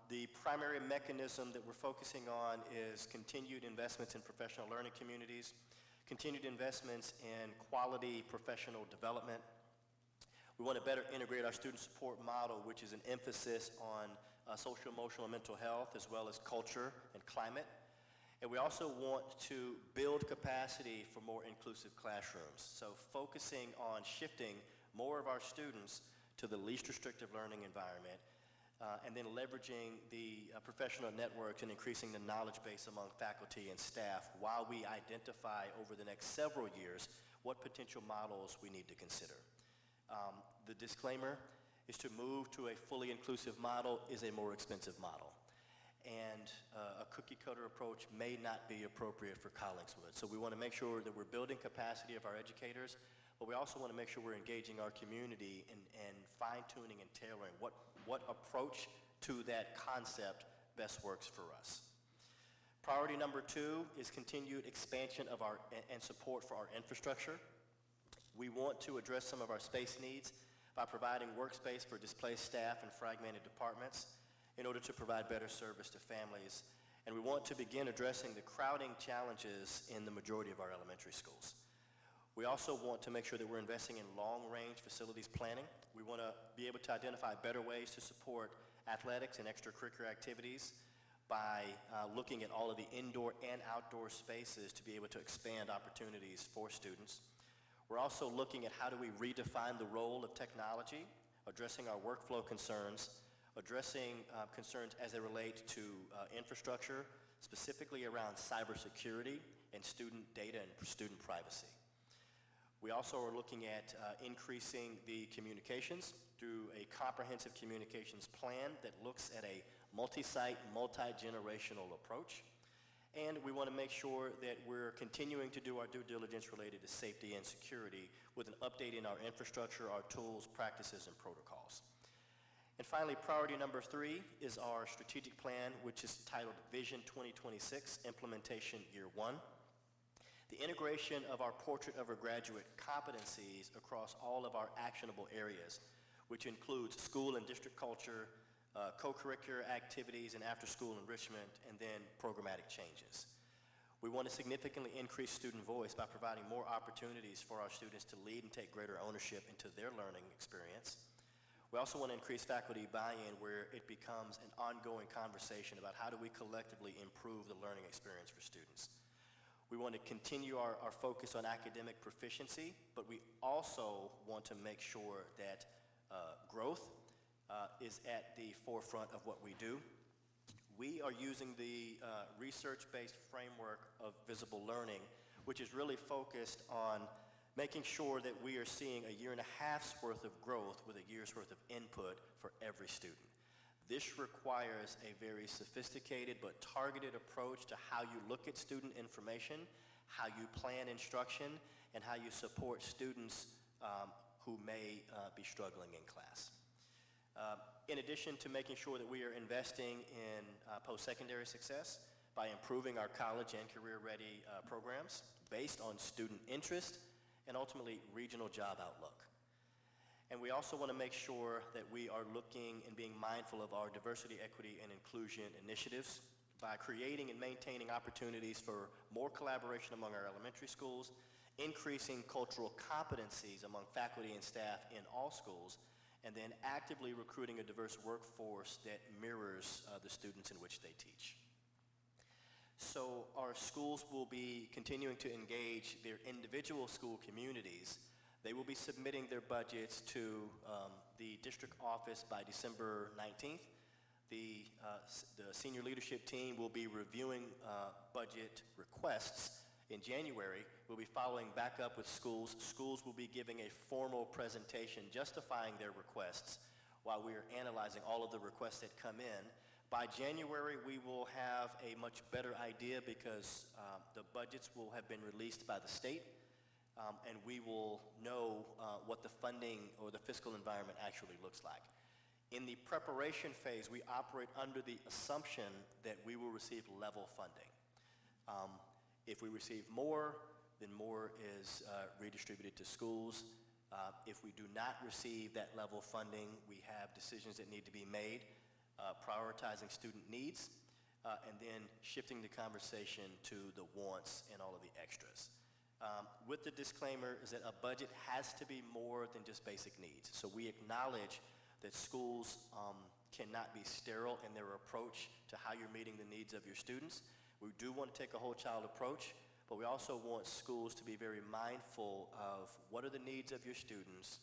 The primary mechanism that we're focusing on is continued investments in professional learning communities, continued investments in quality professional development. We want to better integrate our student support model, which is an emphasis on social, emotional, and mental health, as well as culture and climate. And we also want to build capacity for more inclusive classrooms. So focusing on shifting more of our students to the least restrictive learning environment, and then leveraging the professional networks and increasing the knowledge base among faculty and staff while we identify over the next several years what potential models we need to consider. The disclaimer is to move to a fully inclusive model is a more expensive model. And a cookie-cutter approach may not be appropriate for Collingswood. So we want to make sure that we're building capacity of our educators, but we also want to make sure we're engaging our community and fine-tuning and tailoring what approach to that concept best works for us. Priority number 2 is continued expansion of and support for our infrastructure. We want to address some of our space needs by providing workspace for displaced staff and fragmented departments. In in order to provide better service to families. And we want to begin addressing the crowding challenges in the majority of our elementary schools. We also want to make sure that we're investing in long-range facilities planning. We want to be able to identify better ways to support athletics and extracurricular activities by looking at all of the indoor and outdoor spaces to be able to expand opportunities for students. We're also looking at how do we redefine the role of technology, addressing our workflow concerns, addressing concerns as they relate to infrastructure, specifically around cybersecurity and student data and student privacy. We also are looking at increasing the communications through a comprehensive communications plan that looks at a multi-site, multi-generational approach. And we want to make sure that we're continuing to do our due diligence related to safety and security with an update in our infrastructure, our tools, practices, and protocols. And finally, priority number 3 is our strategic plan, which is titled Vision 2026, Implementation Year 1. The integration of our portrait of a graduate competencies across all of our actionable areas, which includes school and district culture, co-curricular activities and after-school enrichment, and then programmatic changes. We want to significantly increase student voice by providing more opportunities for our students to lead and take greater ownership into their learning experience. We also want to increase faculty buy-in where it becomes an ongoing conversation about how do we collectively improve the learning experience for students. We want to continue our focus on academic proficiency, but we also want to make sure that growth is at the forefront of what we do. We are using the research-based framework of visible learning, which is really focused on making sure that we are seeing a year and a half's worth of growth with a year's worth of input for every student. This requires a very sophisticated but targeted approach to how you look at student information, how you plan instruction, and how you support students who may be struggling in class. In addition to making sure that we are investing in post-secondary success by improving our college and career-ready programs based on student interest and ultimately regional job outlook. And we also want to make sure that we are looking and being mindful of our diversity, equity, and inclusion initiatives by creating and maintaining opportunities for more collaboration among our elementary schools, increasing cultural competencies among faculty and staff in all schools, and then actively recruiting a diverse workforce that mirrors the students in which they teach. So our schools will be continuing to engage their individual school communities. They will be submitting their budgets to the district office by December 19th. The senior leadership team will be reviewing budget requests in January. We'll be following back up with schools. Schools will be giving a formal presentation justifying their requests while we are analyzing all of the requests that come in. By January, we will have a much better idea because the budgets will have been released by the state, and we will know what the funding or the fiscal environment actually looks like. In the preparation phase, we operate under the assumption that we will receive level funding. If we receive more, then more is redistributed to schools. If we do not receive that level funding, we have decisions that need to be made, prioritizing student needs, and then shifting the conversation to the wants and all of the extras. With the disclaimer is that a budget has to be more than just basic needs. So we acknowledge that schools cannot be sterile in their approach to how you're meeting the needs of your students. We do want to take a whole child approach, but we also want schools to be very mindful of what are the needs of your students,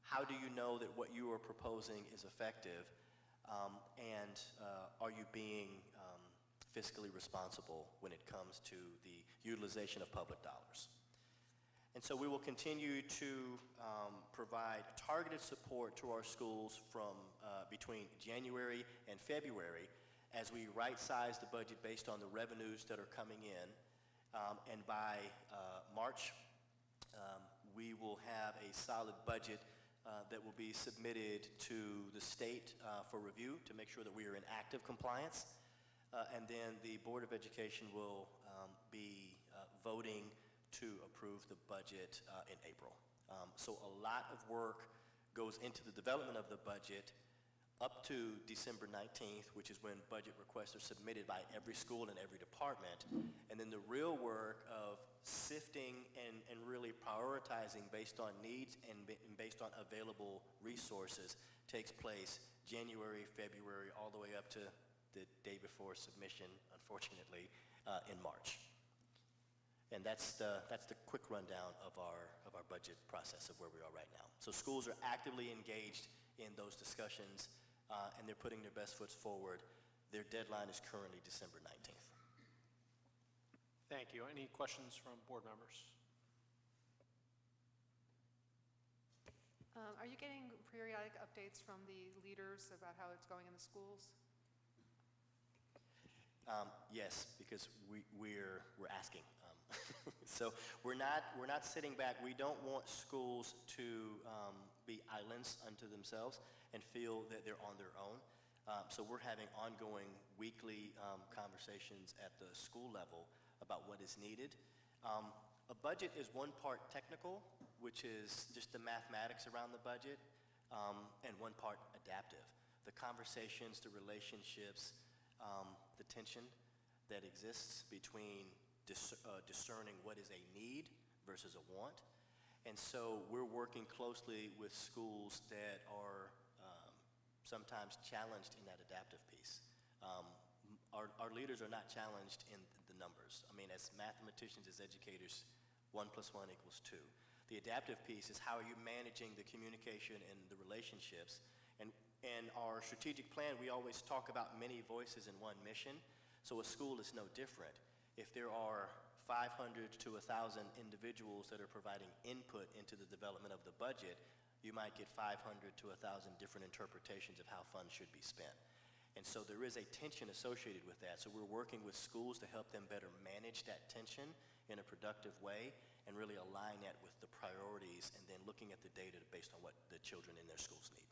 how do you know that what you are proposing is effective, and are you being fiscally responsible when it comes to the utilization of public dollars. And so we will continue to provide targeted support to our schools from between January and February as we right-size the budget based on the revenues that are coming in. And by March, we will have a solid budget that will be submitted to the state for review to make sure that we are in active compliance. And then the Board of Education will be voting to approve the budget in April. So a lot of work goes into the development of the budget, up to December 19th, which is when budget requests are submitted by every school and every department. And then the real work of sifting and really prioritizing based on needs and based on available resources takes place January, February, all the way up to the day before submission, unfortunately, in March. And that's the quick rundown of our budget process of where we are right now. So schools are actively engaged in those discussions, and they're putting their best foot forward. Their deadline is currently December 19th. Thank you. Any questions from board members? Are you getting periodic updates from the leaders about how it's going in the schools? Yes, because we're asking. So we're not sitting back. We don't want schools to be islands unto themselves and feel that they're on their own. So we're having ongoing weekly conversations at the school level about what is needed. A budget is one part technical, which is just the mathematics around the budget, and one part adaptive. The conversations, the relationships, the tension that exists between discerning what is a need versus a want. And so we're working closely with schools that are sometimes challenged in that adaptive piece. Our leaders are not challenged in the numbers. I mean, as mathematicians, as educators, 1 + 1 = 2. The adaptive piece is how are you managing the communication and the relationships. And our strategic plan, we always talk about many voices in one mission. So a school is no different. If there are 500 to 1,000 individuals that are providing input into the development of the budget, you might get 500 to 1,000 different interpretations of how funds should be spent. And so there is a tension associated with that. So we're working with schools to help them better manage that tension in a productive way and really align that with the priorities and then looking at the data based on what the children in their schools need.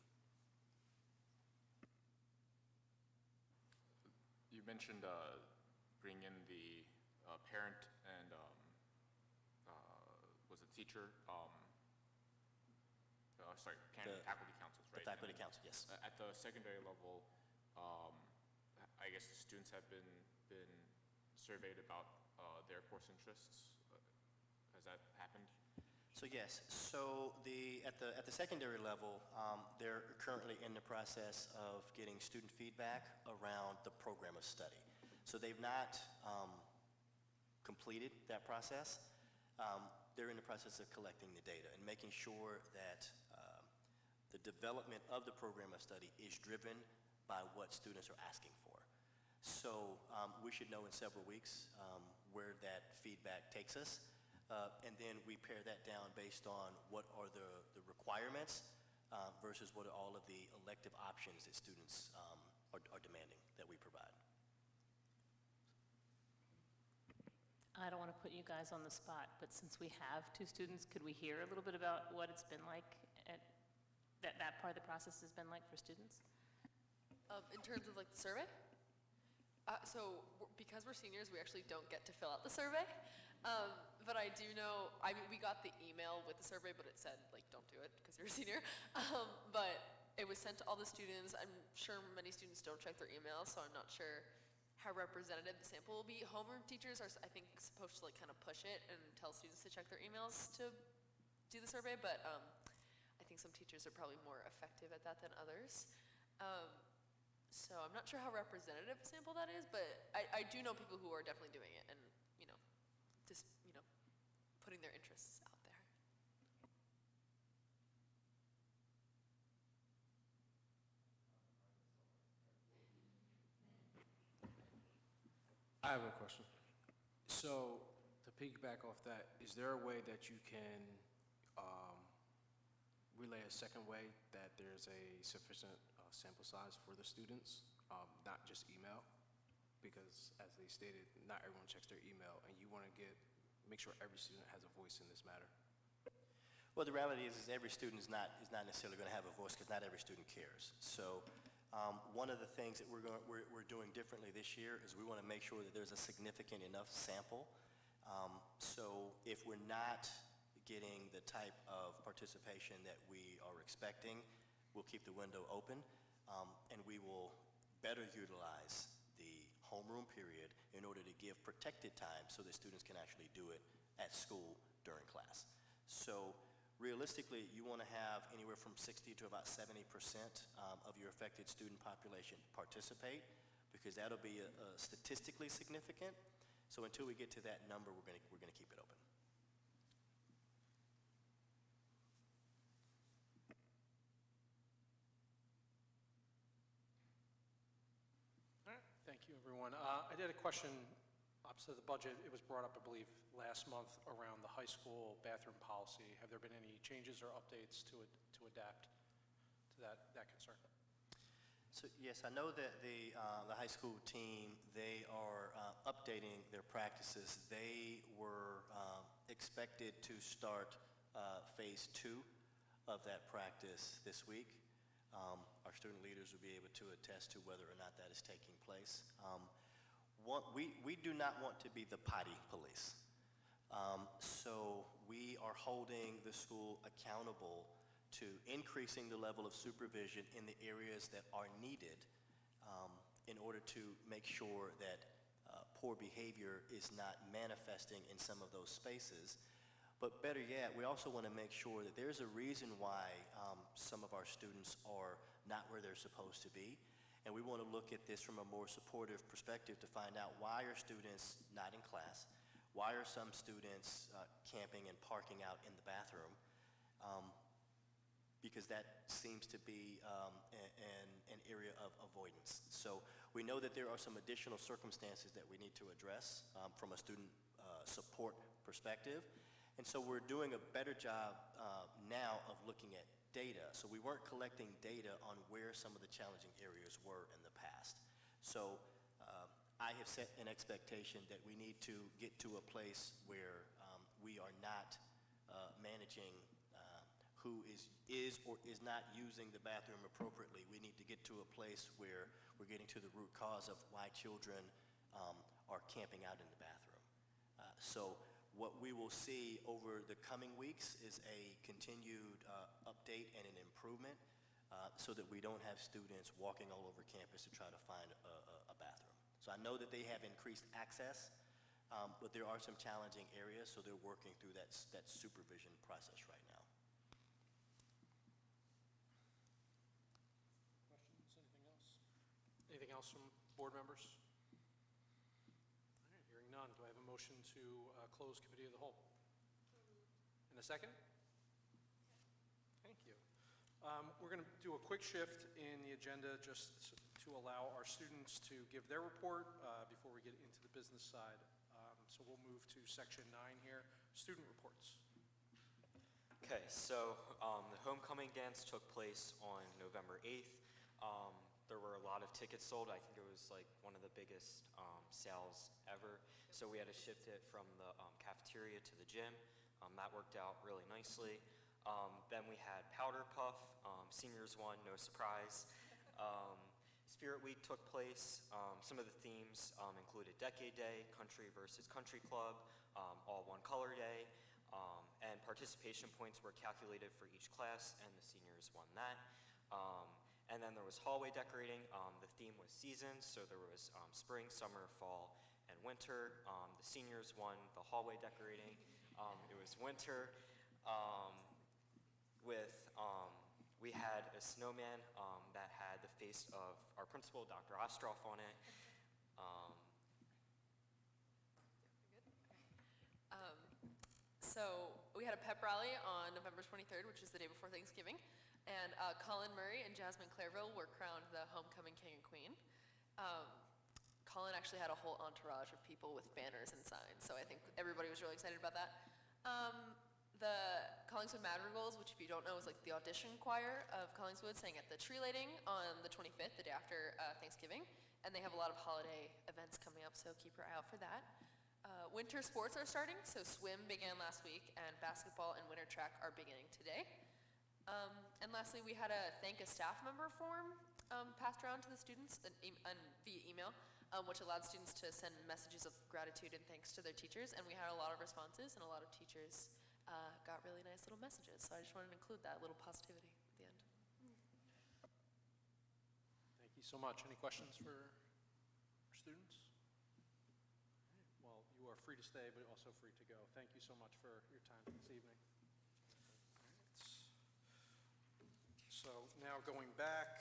You mentioned bring in the parent and was it teacher? Parent and faculty councils, right? The faculty council, yes. At the secondary level, I guess the students have been surveyed about their course interests. Has that happened? So yes, so at the secondary level, they're currently in the process of getting student feedback around the program of study. So they've not completed that process. They're in the process of collecting the data and making sure that the development of the program of study is driven by what students are asking for. So we should know in several weeks where that feedback takes us. And then we pare that down based on what are the requirements versus what are all of the elective options that students are demanding that we provide. I don't want to put you guys on the spot, but since we have 2 students, could we hear a little bit about what it's been like, that part of the process has been like for students? In terms of like the survey? So because we're seniors, we actually don't get to fill out the survey. But I do know, I mean, we got the email with the survey, but it said, like, don't do it because you're a senior. But it was sent to all the students. I'm sure many students don't check their emails, so I'm not sure how representative the sample will be. Homeroom teachers are, I think, supposed to, like, kind of push it and tell students to check their emails to do the survey, but I think some teachers are probably more effective at that than others. So I'm not sure how representative a sample that is, but I do know people who are definitely doing it and, just, putting their interests out there. I have a question. So to piggyback off that, is there a way that you can relay a second way that there's a sufficient sample size for the students, not just email? Because as they stated, not everyone checks their email, and you want to make sure every student has a voice in this matter. Well, the reality is every student is not necessarily going to have a voice because not every student cares. So one of the things that we're doing differently this year is we want to make sure that there's a significant enough sample. So if we're not getting the type of participation that we are expecting, we'll keep the window open. and we will better utilize the homeroom period in order to give protected time so that students can actually do it at school during class. So realistically, you want to have anywhere from 60 to about 70% of your affected student population participate, because that'll be statistically significant. So until we get to that number, we're going to keep it open. All right, thank you, everyone. I did a question opposite the budget. It was brought up, I believe, last month around the high school bathroom policy. Have there been any changes or updates to adapt to that concern? So yes, I know that the high school team, they are updating their practices. They were expected to start phase 2 of that practice this week. Our student leaders will be able to attest to whether or not that is taking place. We do not want to be the potty police. So we are holding the school accountable to increasing the level of supervision in the areas that are needed in order to make sure that poor behavior is not manifesting in some of those spaces. But better yet, we also want to make sure that there's a reason why some of our students are not where they're supposed to be. And we want to look at this from a more supportive perspective to find out, why are students not in class? Why are some students camping and parking out in the bathroom? Because that seems to be an area of avoidance. So we know that there are some additional circumstances that we need to address from a student support perspective. And so we're doing a better job now of looking at data. So we weren't collecting data on where some of the challenging areas were in the past. So I have set an expectation that we need to get to a place where we are not managing who is or is not using the bathroom appropriately. We need to get to a place where we're getting to the root cause of why children are camping out in the bathroom. So what we will see over the coming weeks is a continued update and an improvement so that we don't have students walking all over campus to try to find a bathroom. So I know that they have increased access, but there are some challenging areas, so they're working through that supervision process right now. Questions, anything else? Anything else from board members? All right, hearing none, do I have a motion to close committee of the whole? In a second? Thank you. We're going to do a quick shift in the agenda just to allow our students to give their report before we get into the business side. So we'll move to section 9 here, student reports. Okay, so the homecoming dance took place on November 8th. There were a lot of tickets sold. I think it was like one of the biggest sales ever. So we had to shift it from the cafeteria to the gym. That worked out really nicely. Then we had Powder Puff. Seniors won, no surprise. Spirit Week took place. Some of the themes included Decade Day, Country versus Country Club, All One Color Day, and participation points were calculated for each class, and the seniors won that. And then there was hallway decorating. The theme was seasons, so there was spring, summer, fall, and winter. The seniors won the hallway decorating. It was winter. We had a snowman that had the face of our principal, Dr. Ostroff, on it. So we had a pep rally on November 23rd, which is the day before Thanksgiving, and Colin Murray and Jasmine Clairville were crowned the homecoming king and queen. Colin actually had a whole entourage of people with banners and signs, so I think everybody was really excited about that. The Collingswood Madrigals, which if you don't know is like the audition choir of Collingswood, sang at the tree lighting on the 25th, the day after Thanksgiving, and they have a lot of holiday events coming up, so keep your eye out for that. Winter sports are starting, so swim began last week, and basketball and winter track are beginning today. And lastly, we had a thank a staff member form passed around to the students via email, which allowed students to send messages of gratitude and thanks to their teachers, and we had a lot of responses, and a lot of teachers got really nice little messages, so I just wanted to include that little positivity at the end. so much. Any questions for our students? Well, you are free to stay, but also free to go. Thank you so much for your time this evening. So now going back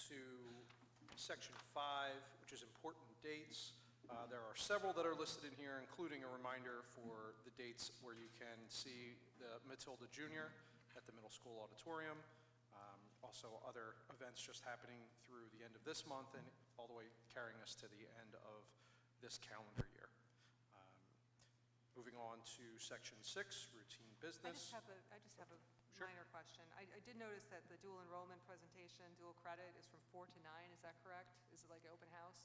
to section 5, which is important dates. There are several that are listed in here, including a reminder for the dates where you can see the Matilda Junior at the middle school auditorium. Also other events just happening through the end of this month and all the way carrying us to the end of this calendar year. Moving on to section 6, routine business. I just have a minor question. I did notice that the dual enrollment presentation, dual credit, is from 4 to 9. Is that correct? Is it like an open house?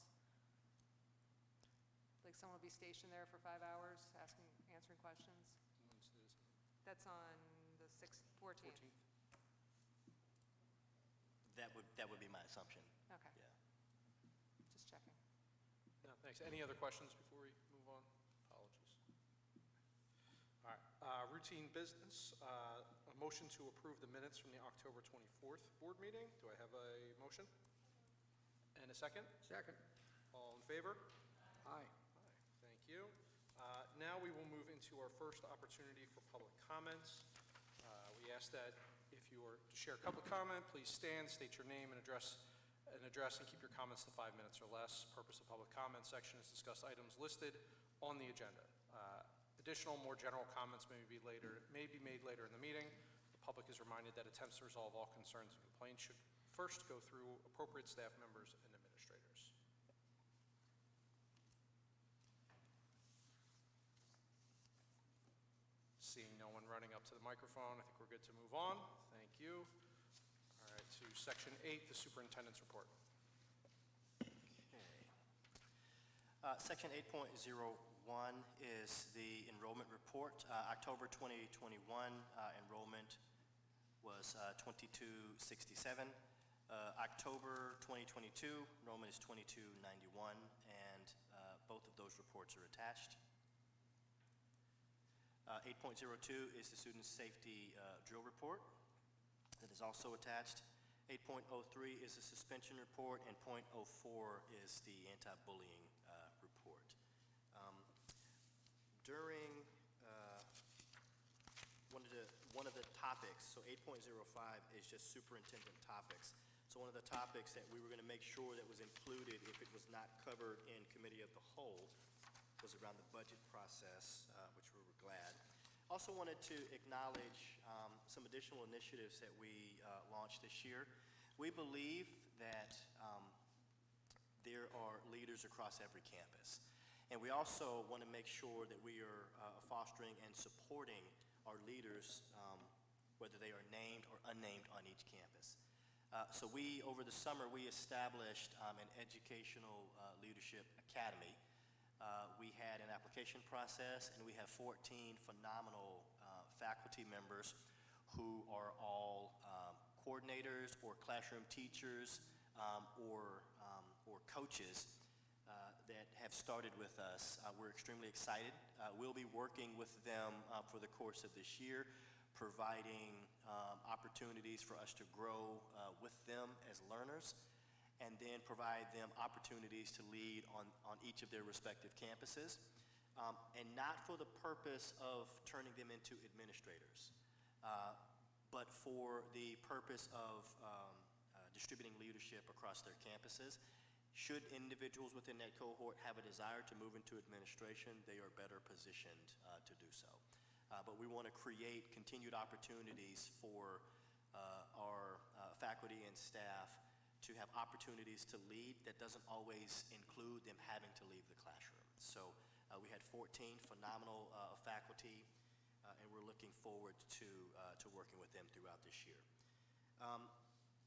Like someone will be stationed there for 5 hours, answering questions? That's on the 14th. That would be my assumption. Okay. Yeah. Just checking. No, thanks. Any other questions before we move on? Apologies. All right, routine business. A motion to approve the minutes from the October 24th board meeting. Do I have a motion? And a second? Second. All in favor? Aye. Thank you. Now we will move into our first opportunity for public comments. We ask that if you are to share a public comment, please stand, state your name and address, and keep your comments to 5 minutes or less. Purpose of public comment section is discuss items listed on the agenda. Additional, more general comments may be made later in the meeting. The public is reminded that attempts to resolve all concerns and complaints should first go through appropriate staff members and administrators. Seeing no one running up to the microphone, I think we're good to move on. Thank you. All right, to section 8, the superintendent's report. Section 8.01 is the enrollment report. October 2021 enrollment was 2267. October 2022 enrollment is 2291, and both of those reports are attached. 8.02 is the student safety drill report that is also attached. 8.03 is the suspension report, and 0.04 is the anti-bullying report. During one of the topics, so 8.05 is just superintendent topics. So one of the topics that we were going to make sure that was included if it was not covered in committee of the whole was around the budget process, which we were glad. Also wanted to acknowledge some additional initiatives that we launched this year. We believe that there are leaders across every campus. And we also want to make sure that we are fostering and supporting our leaders, whether they are named or unnamed on each campus. So over the summer, we established an educational leadership academy. We had an application process, and we have 14 phenomenal faculty members who are all coordinators or classroom teachers or coaches that have started with us. We're extremely excited. We'll be working with them for the course of this year, providing opportunities for us to grow with them as learners, and then provide them opportunities to lead on each of their respective campuses, and not for the purpose of turning them into administrators, but for the purpose of distributing leadership across their campuses. Should individuals within that cohort have a desire to move into administration, they are better positioned to do so. But we want to create continued opportunities for our faculty and staff to have opportunities to lead. That doesn't always include them having to leave the classroom. So we had 14 phenomenal faculty, and we're looking forward to working with them throughout this year.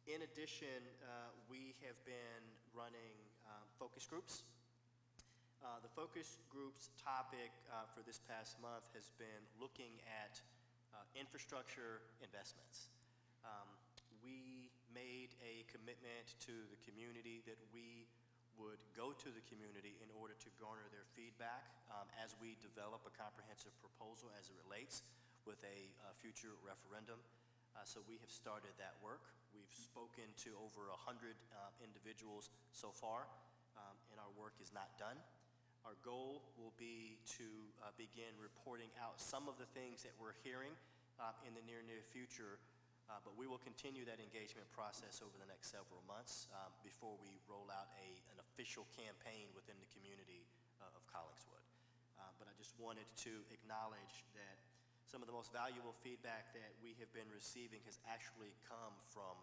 In addition, we have been running focus groups. The focus groups topic for this past month has been looking at infrastructure investments. We made a commitment to the community that we would go to the community in order to garner their feedback as we develop a comprehensive proposal as it relates with a future referendum. So we have started that work. We We've spoken to over 100 individuals so far, and our work is not done. Our goal will be to begin reporting out some of the things that we're hearing in the near future, but we will continue that engagement process over the next several months before we roll out an official campaign within the community of Collingswood. But I just wanted to acknowledge that some of the most valuable feedback that we have been receiving has actually come from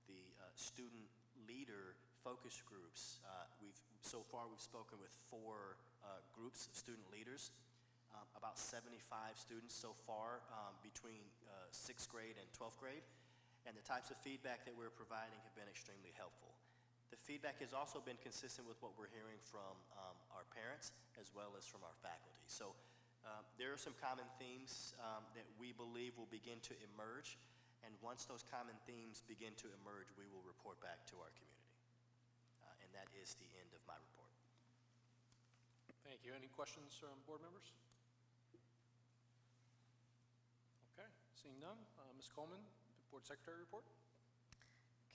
the student leader focus groups. So far we've spoken with 4 groups of student leaders, about 75 students so far between 6th grade and 12th grade, and the types of feedback that we're providing have been extremely helpful. The feedback has also been consistent with what we're hearing from our parents as well as from our faculty. So there are some common themes that we believe will begin to emerge, and once those common themes begin to emerge, we will report back to our community. And that is the end of my report. Thank you. Any questions from board members? Okay, seeing none. Ms. Coleman, Board Secretary report.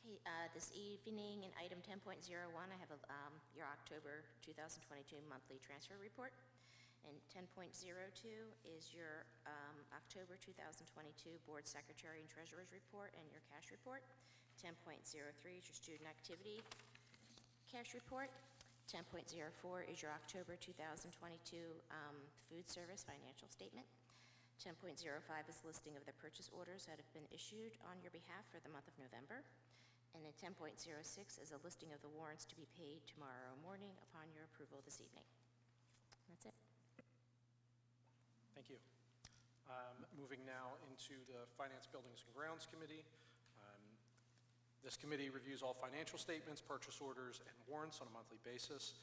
Okay, this evening in item 10.01, I have your October 2022 monthly transfer report. And 10.02 is your October 2022 Board Secretary and Treasurer's report and your cash report. 10.03 is your student activity cash report. 10.04 is your October 2022 food service financial statement. 10.05 is listing of the purchase orders that have been issued on your behalf for the month of November. And then 10.06 is a listing of the warrants to be paid tomorrow morning upon your approval this evening. That's it. Thank you. Moving now into the Finance, Buildings, and Grounds Committee. This committee reviews all financial statements, purchase orders, and warrants on a monthly basis.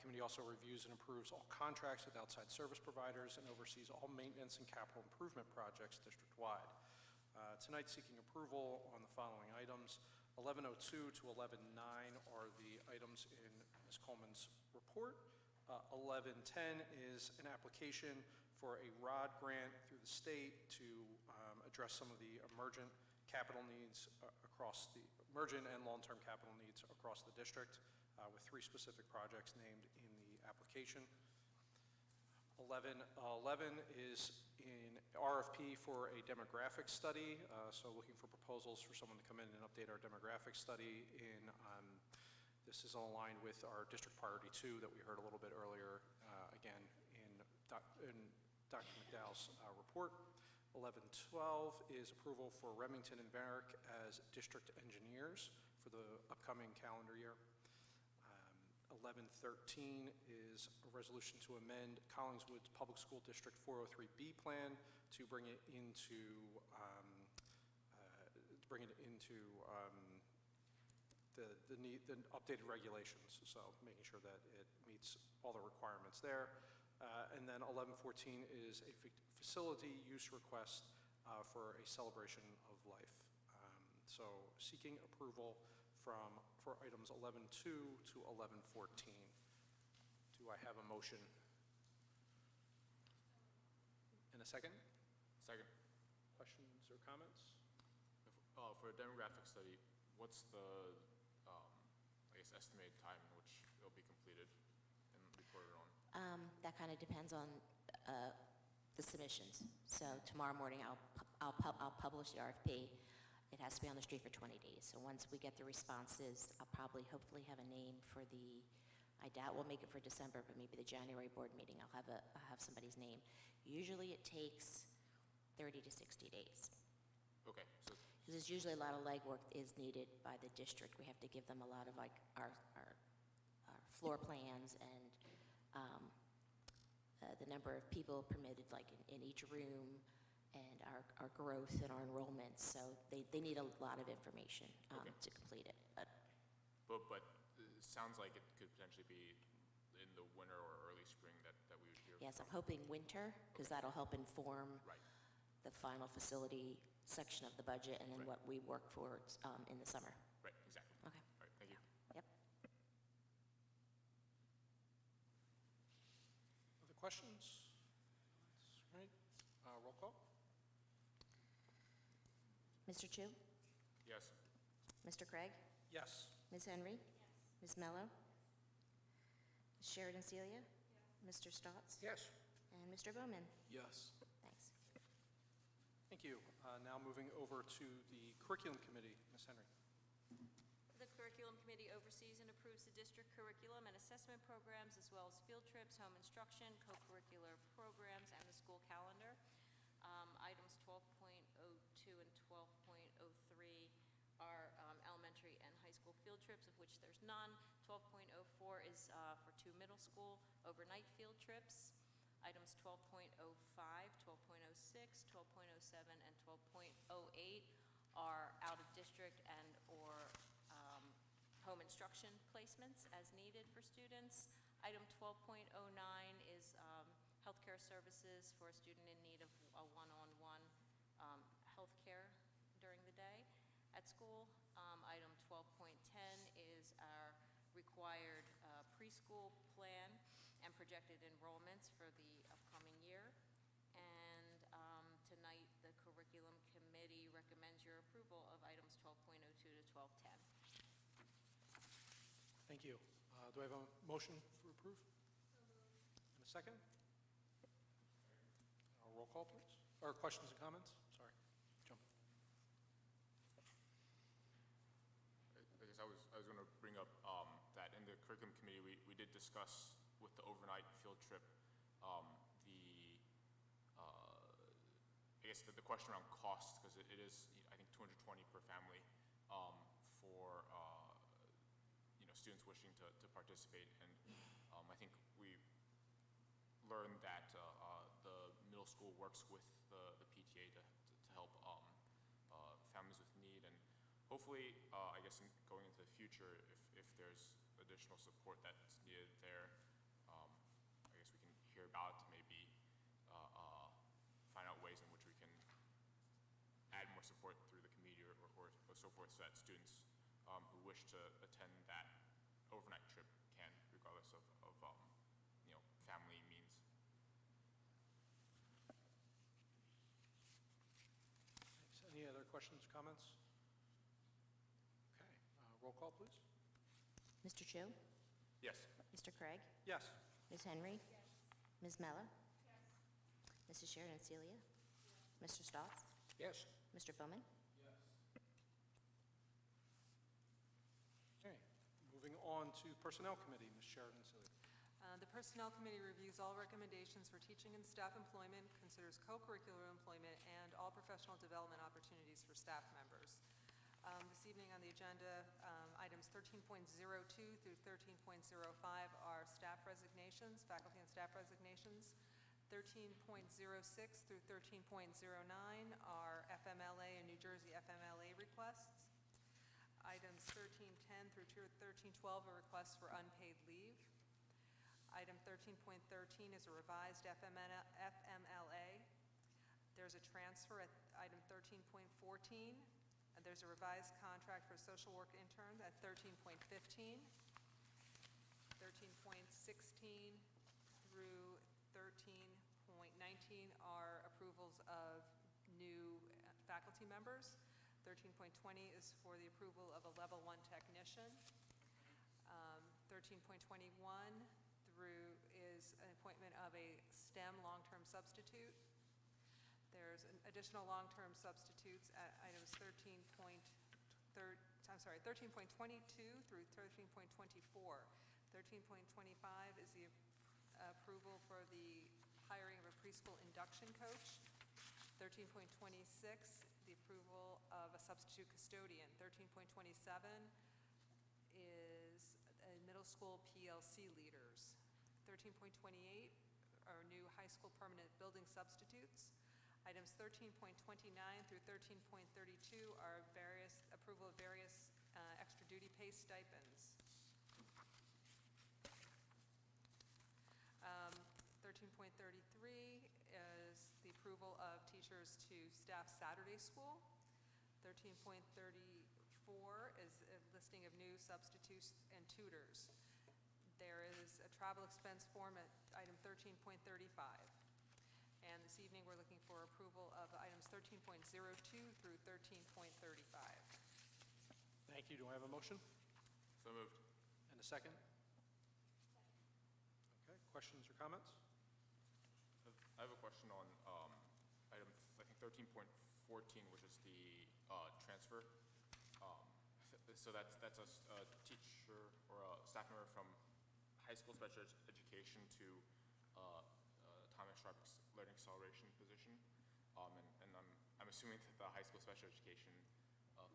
Committee also reviews and approves all contracts with outside service providers and oversees all maintenance and capital improvement projects district-wide. Tonight, seeking approval on the following items. 1102 to 1109 are the items in Ms. Coleman's report. 1110 is an application for a ROD grant through the state to address some of the emergent capital needs across the emergent and long-term capital needs across the district, with 3 specific projects named in the application. 1111 is in RFP for a demographic study, so looking for proposals for someone to come in and update our demographic study. This is aligned with our District Priority 2 that we heard a little bit earlier, again, in Dr. McDowell's report. 1112 is approval for Remington and Varick as district engineers for the upcoming calendar year. 1113 is a resolution to amend Collingswood's Public School District 403B plan to bring it into the updated regulations, so making sure that it meets all the requirements there. And then 1114 is a facility use request for a celebration of life. So seeking approval for items 11.2 to 11.14. Do I have a motion? And a second? Second. Questions or comments? For a demographic study, what's the, I guess, estimated time in which it'll be completed and reported on? That kind of depends on the submissions. So tomorrow morning I'll publish the RFP. It has to be on the street for 20 days. So once we get the responses, I'll hopefully have a name for I doubt we'll make it for December, but maybe the January board meeting, I'll have somebody's name. Usually it takes 30 to 60 days. Okay. Because there's usually a lot of legwork is needed by the district. We have to give them a lot of our floor plans and the number of people permitted in each room and our growth and our enrollments. So they need a lot of information to complete it. But it sounds like it could potentially be in the winter or early spring that we would hear. Yes, I'm hoping winter, because that'll help inform the final facility section of the budget and then what we work for in the summer. Right, exactly. Okay. All right, thank you. Yep. Other questions? All right, roll call. Mr. Chu? Yes. Mr. Craig? Yes. Ms. Henry? Ms. Mello? Ms. Sheridan Celia? Mr. Stotts? Yes. And Mr. Bowman? Yes. Thanks. Thank you. Now moving over to the Curriculum Committee. Ms. Henry. The Curriculum Committee oversees and approves the district curriculum and assessment programs, as well as field trips, home instruction, co-curricular programs, and the school calendar. Items 12.02 and 12.03 are elementary and high school field trips, of which there's none. 12.04 is for 2 middle school overnight field trips. Items 12.05, 12.06, 12.07, and 12.08 are out-of-district and/or home instruction placements as needed for students. Item 12.09 is healthcare services for a student in need of a one-on-one healthcare during the day at school. Item 12.10 is our required preschool plan and projected enrollments for the upcoming year. And tonight, the Curriculum Committee recommends your approval of items 12.02 to 12.10. Thank you. Do I have a motion for approve? And a second? Roll call, please. Or questions and comments? Sorry. Jump. I guess I was going to bring up that in the Curriculum Committee, we did discuss with the overnight field trip I guess the question around cost, because it is, I think, $220 per family for students wishing to participate. And I think we learned that the middle school works with the PTA to help families with need. And hopefully, I guess going into the future, if there's additional support that's needed there, I guess we can hear about it to maybe find out ways in which we can add more support through the community or so forth, so that students who wish to attend that overnight trip can, regardless of family means. Thanks. Any other questions, comments? Okay. Roll call, please. Mr. Chu? Yes. Mr. Craig? Yes. Ms. Henry? Ms. Mello? Mrs. Sheridan Celia? Mr. Stotts? Yes. Mr. Bowman? Okay. Moving on to Personnel Committee, Ms. Sheridan Celia. The Personnel Committee reviews all recommendations for teaching and staff employment, considers co-curricular employment, and all professional development opportunities for staff members. This evening on the agenda, items 13.02 through 13.05 are staff resignations, faculty and staff resignations. 13.06 through 13.09 are FMLA and New Jersey FMLA requests. Items 1310 through 1312 are requests for unpaid leave. Item 13.13 is a revised FMLA. There's a transfer at item 13.14. And there's a revised contract for a social work intern at 13.15. 13.16 through 13.19 are approvals of new faculty members. 13.20 is for the approval of a level 1 technician. 13.21 through is an appointment of a STEM long-term substitute. There's an additional long-term substitutes at items 13.22 through 13.24. 13.25 is the approval for the hiring of a preschool induction coach. 13.26, the approval of a substitute custodian. 13.27 is middle school PLC leaders. 13.28 are new high school permanent building substitutes. Items 13.29 through 13.32 are approval of various extra duty pay stipends. 13.33 is the approval of teachers to staff Saturday school. 13.34 is a listing of new substitutes and tutors. There is a travel expense form at item 13.35. And this evening, we're looking for approval of items 13.02 through 13.35. Thank you. Do I have a motion? So moved. And a second? Okay, questions or comments? I have a question on item, I think 13.14, which is the transfer. So that's a teacher or a staff member from high school special education to Thomas Sharp Learning Acceleration position. And I'm assuming that the high school special education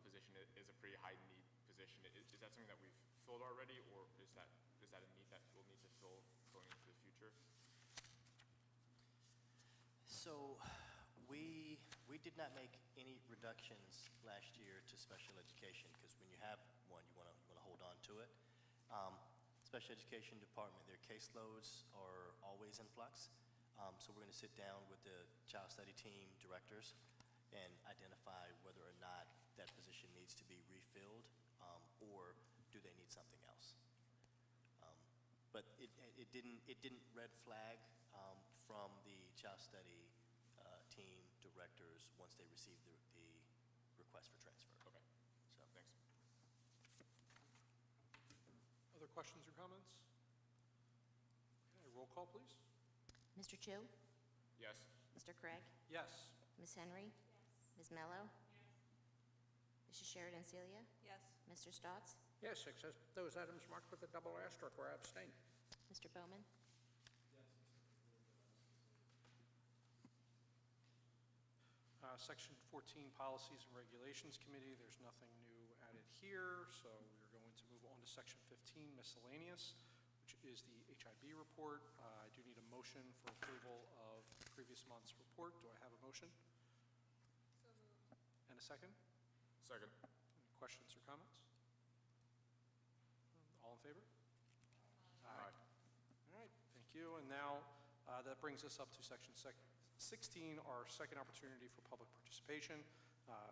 position is a pretty high need position. Is that something that we've filled already, or is that a need that we'll need to fill going into the future? So we did not make any reductions last year to special education, because when you have one, you want to hold on to it. Special education department, their caseloads are always in flux. So we're going to sit down with the child study team directors and identify whether or not that position needs to be refilled, or do they need something else. But it didn't red flag from the child study team directors once they received the request for transfer. Okay. So Thanks. Other questions or comments? Okay, roll call, please. Mr. Chu? Yes. Mr. Craig? Yes. Ms. Henry? Yes. Ms. Mello? Yes. Mrs. Sheridan Celia? Yes. Mr. Stotts? Yes, except those items marked with a double asterisk were abstained. Mr. Bowman? Section 14, Policies and Regulations Committee, there's nothing new added here, so we're going to move on to Section 15, Miscellaneous, which is the HIB report. I do need a motion for approval of previous month's report. Do I have a motion? So moved. And a second? Second. Any questions or comments? All in favor? Aye. All right, thank you. And now that brings us up to Section 16, our second opportunity for public participation.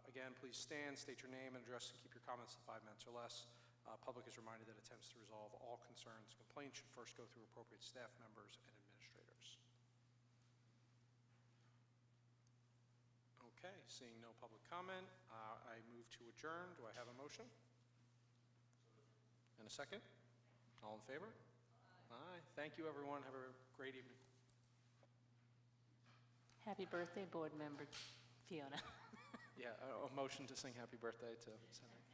Again, please stand, state your name and address, and keep your comments to 5 minutes or less. Public is reminded that attempts to resolve all concerns and complaints should first go through appropriate staff members and administrators. Okay, seeing no public comment, I move to adjourn. Do I have a motion? And a second? All in favor? Aye. Thank you, everyone. Have a great evening. Happy birthday, board member Fiona. Yeah, a motion to sing happy birthday to Senator.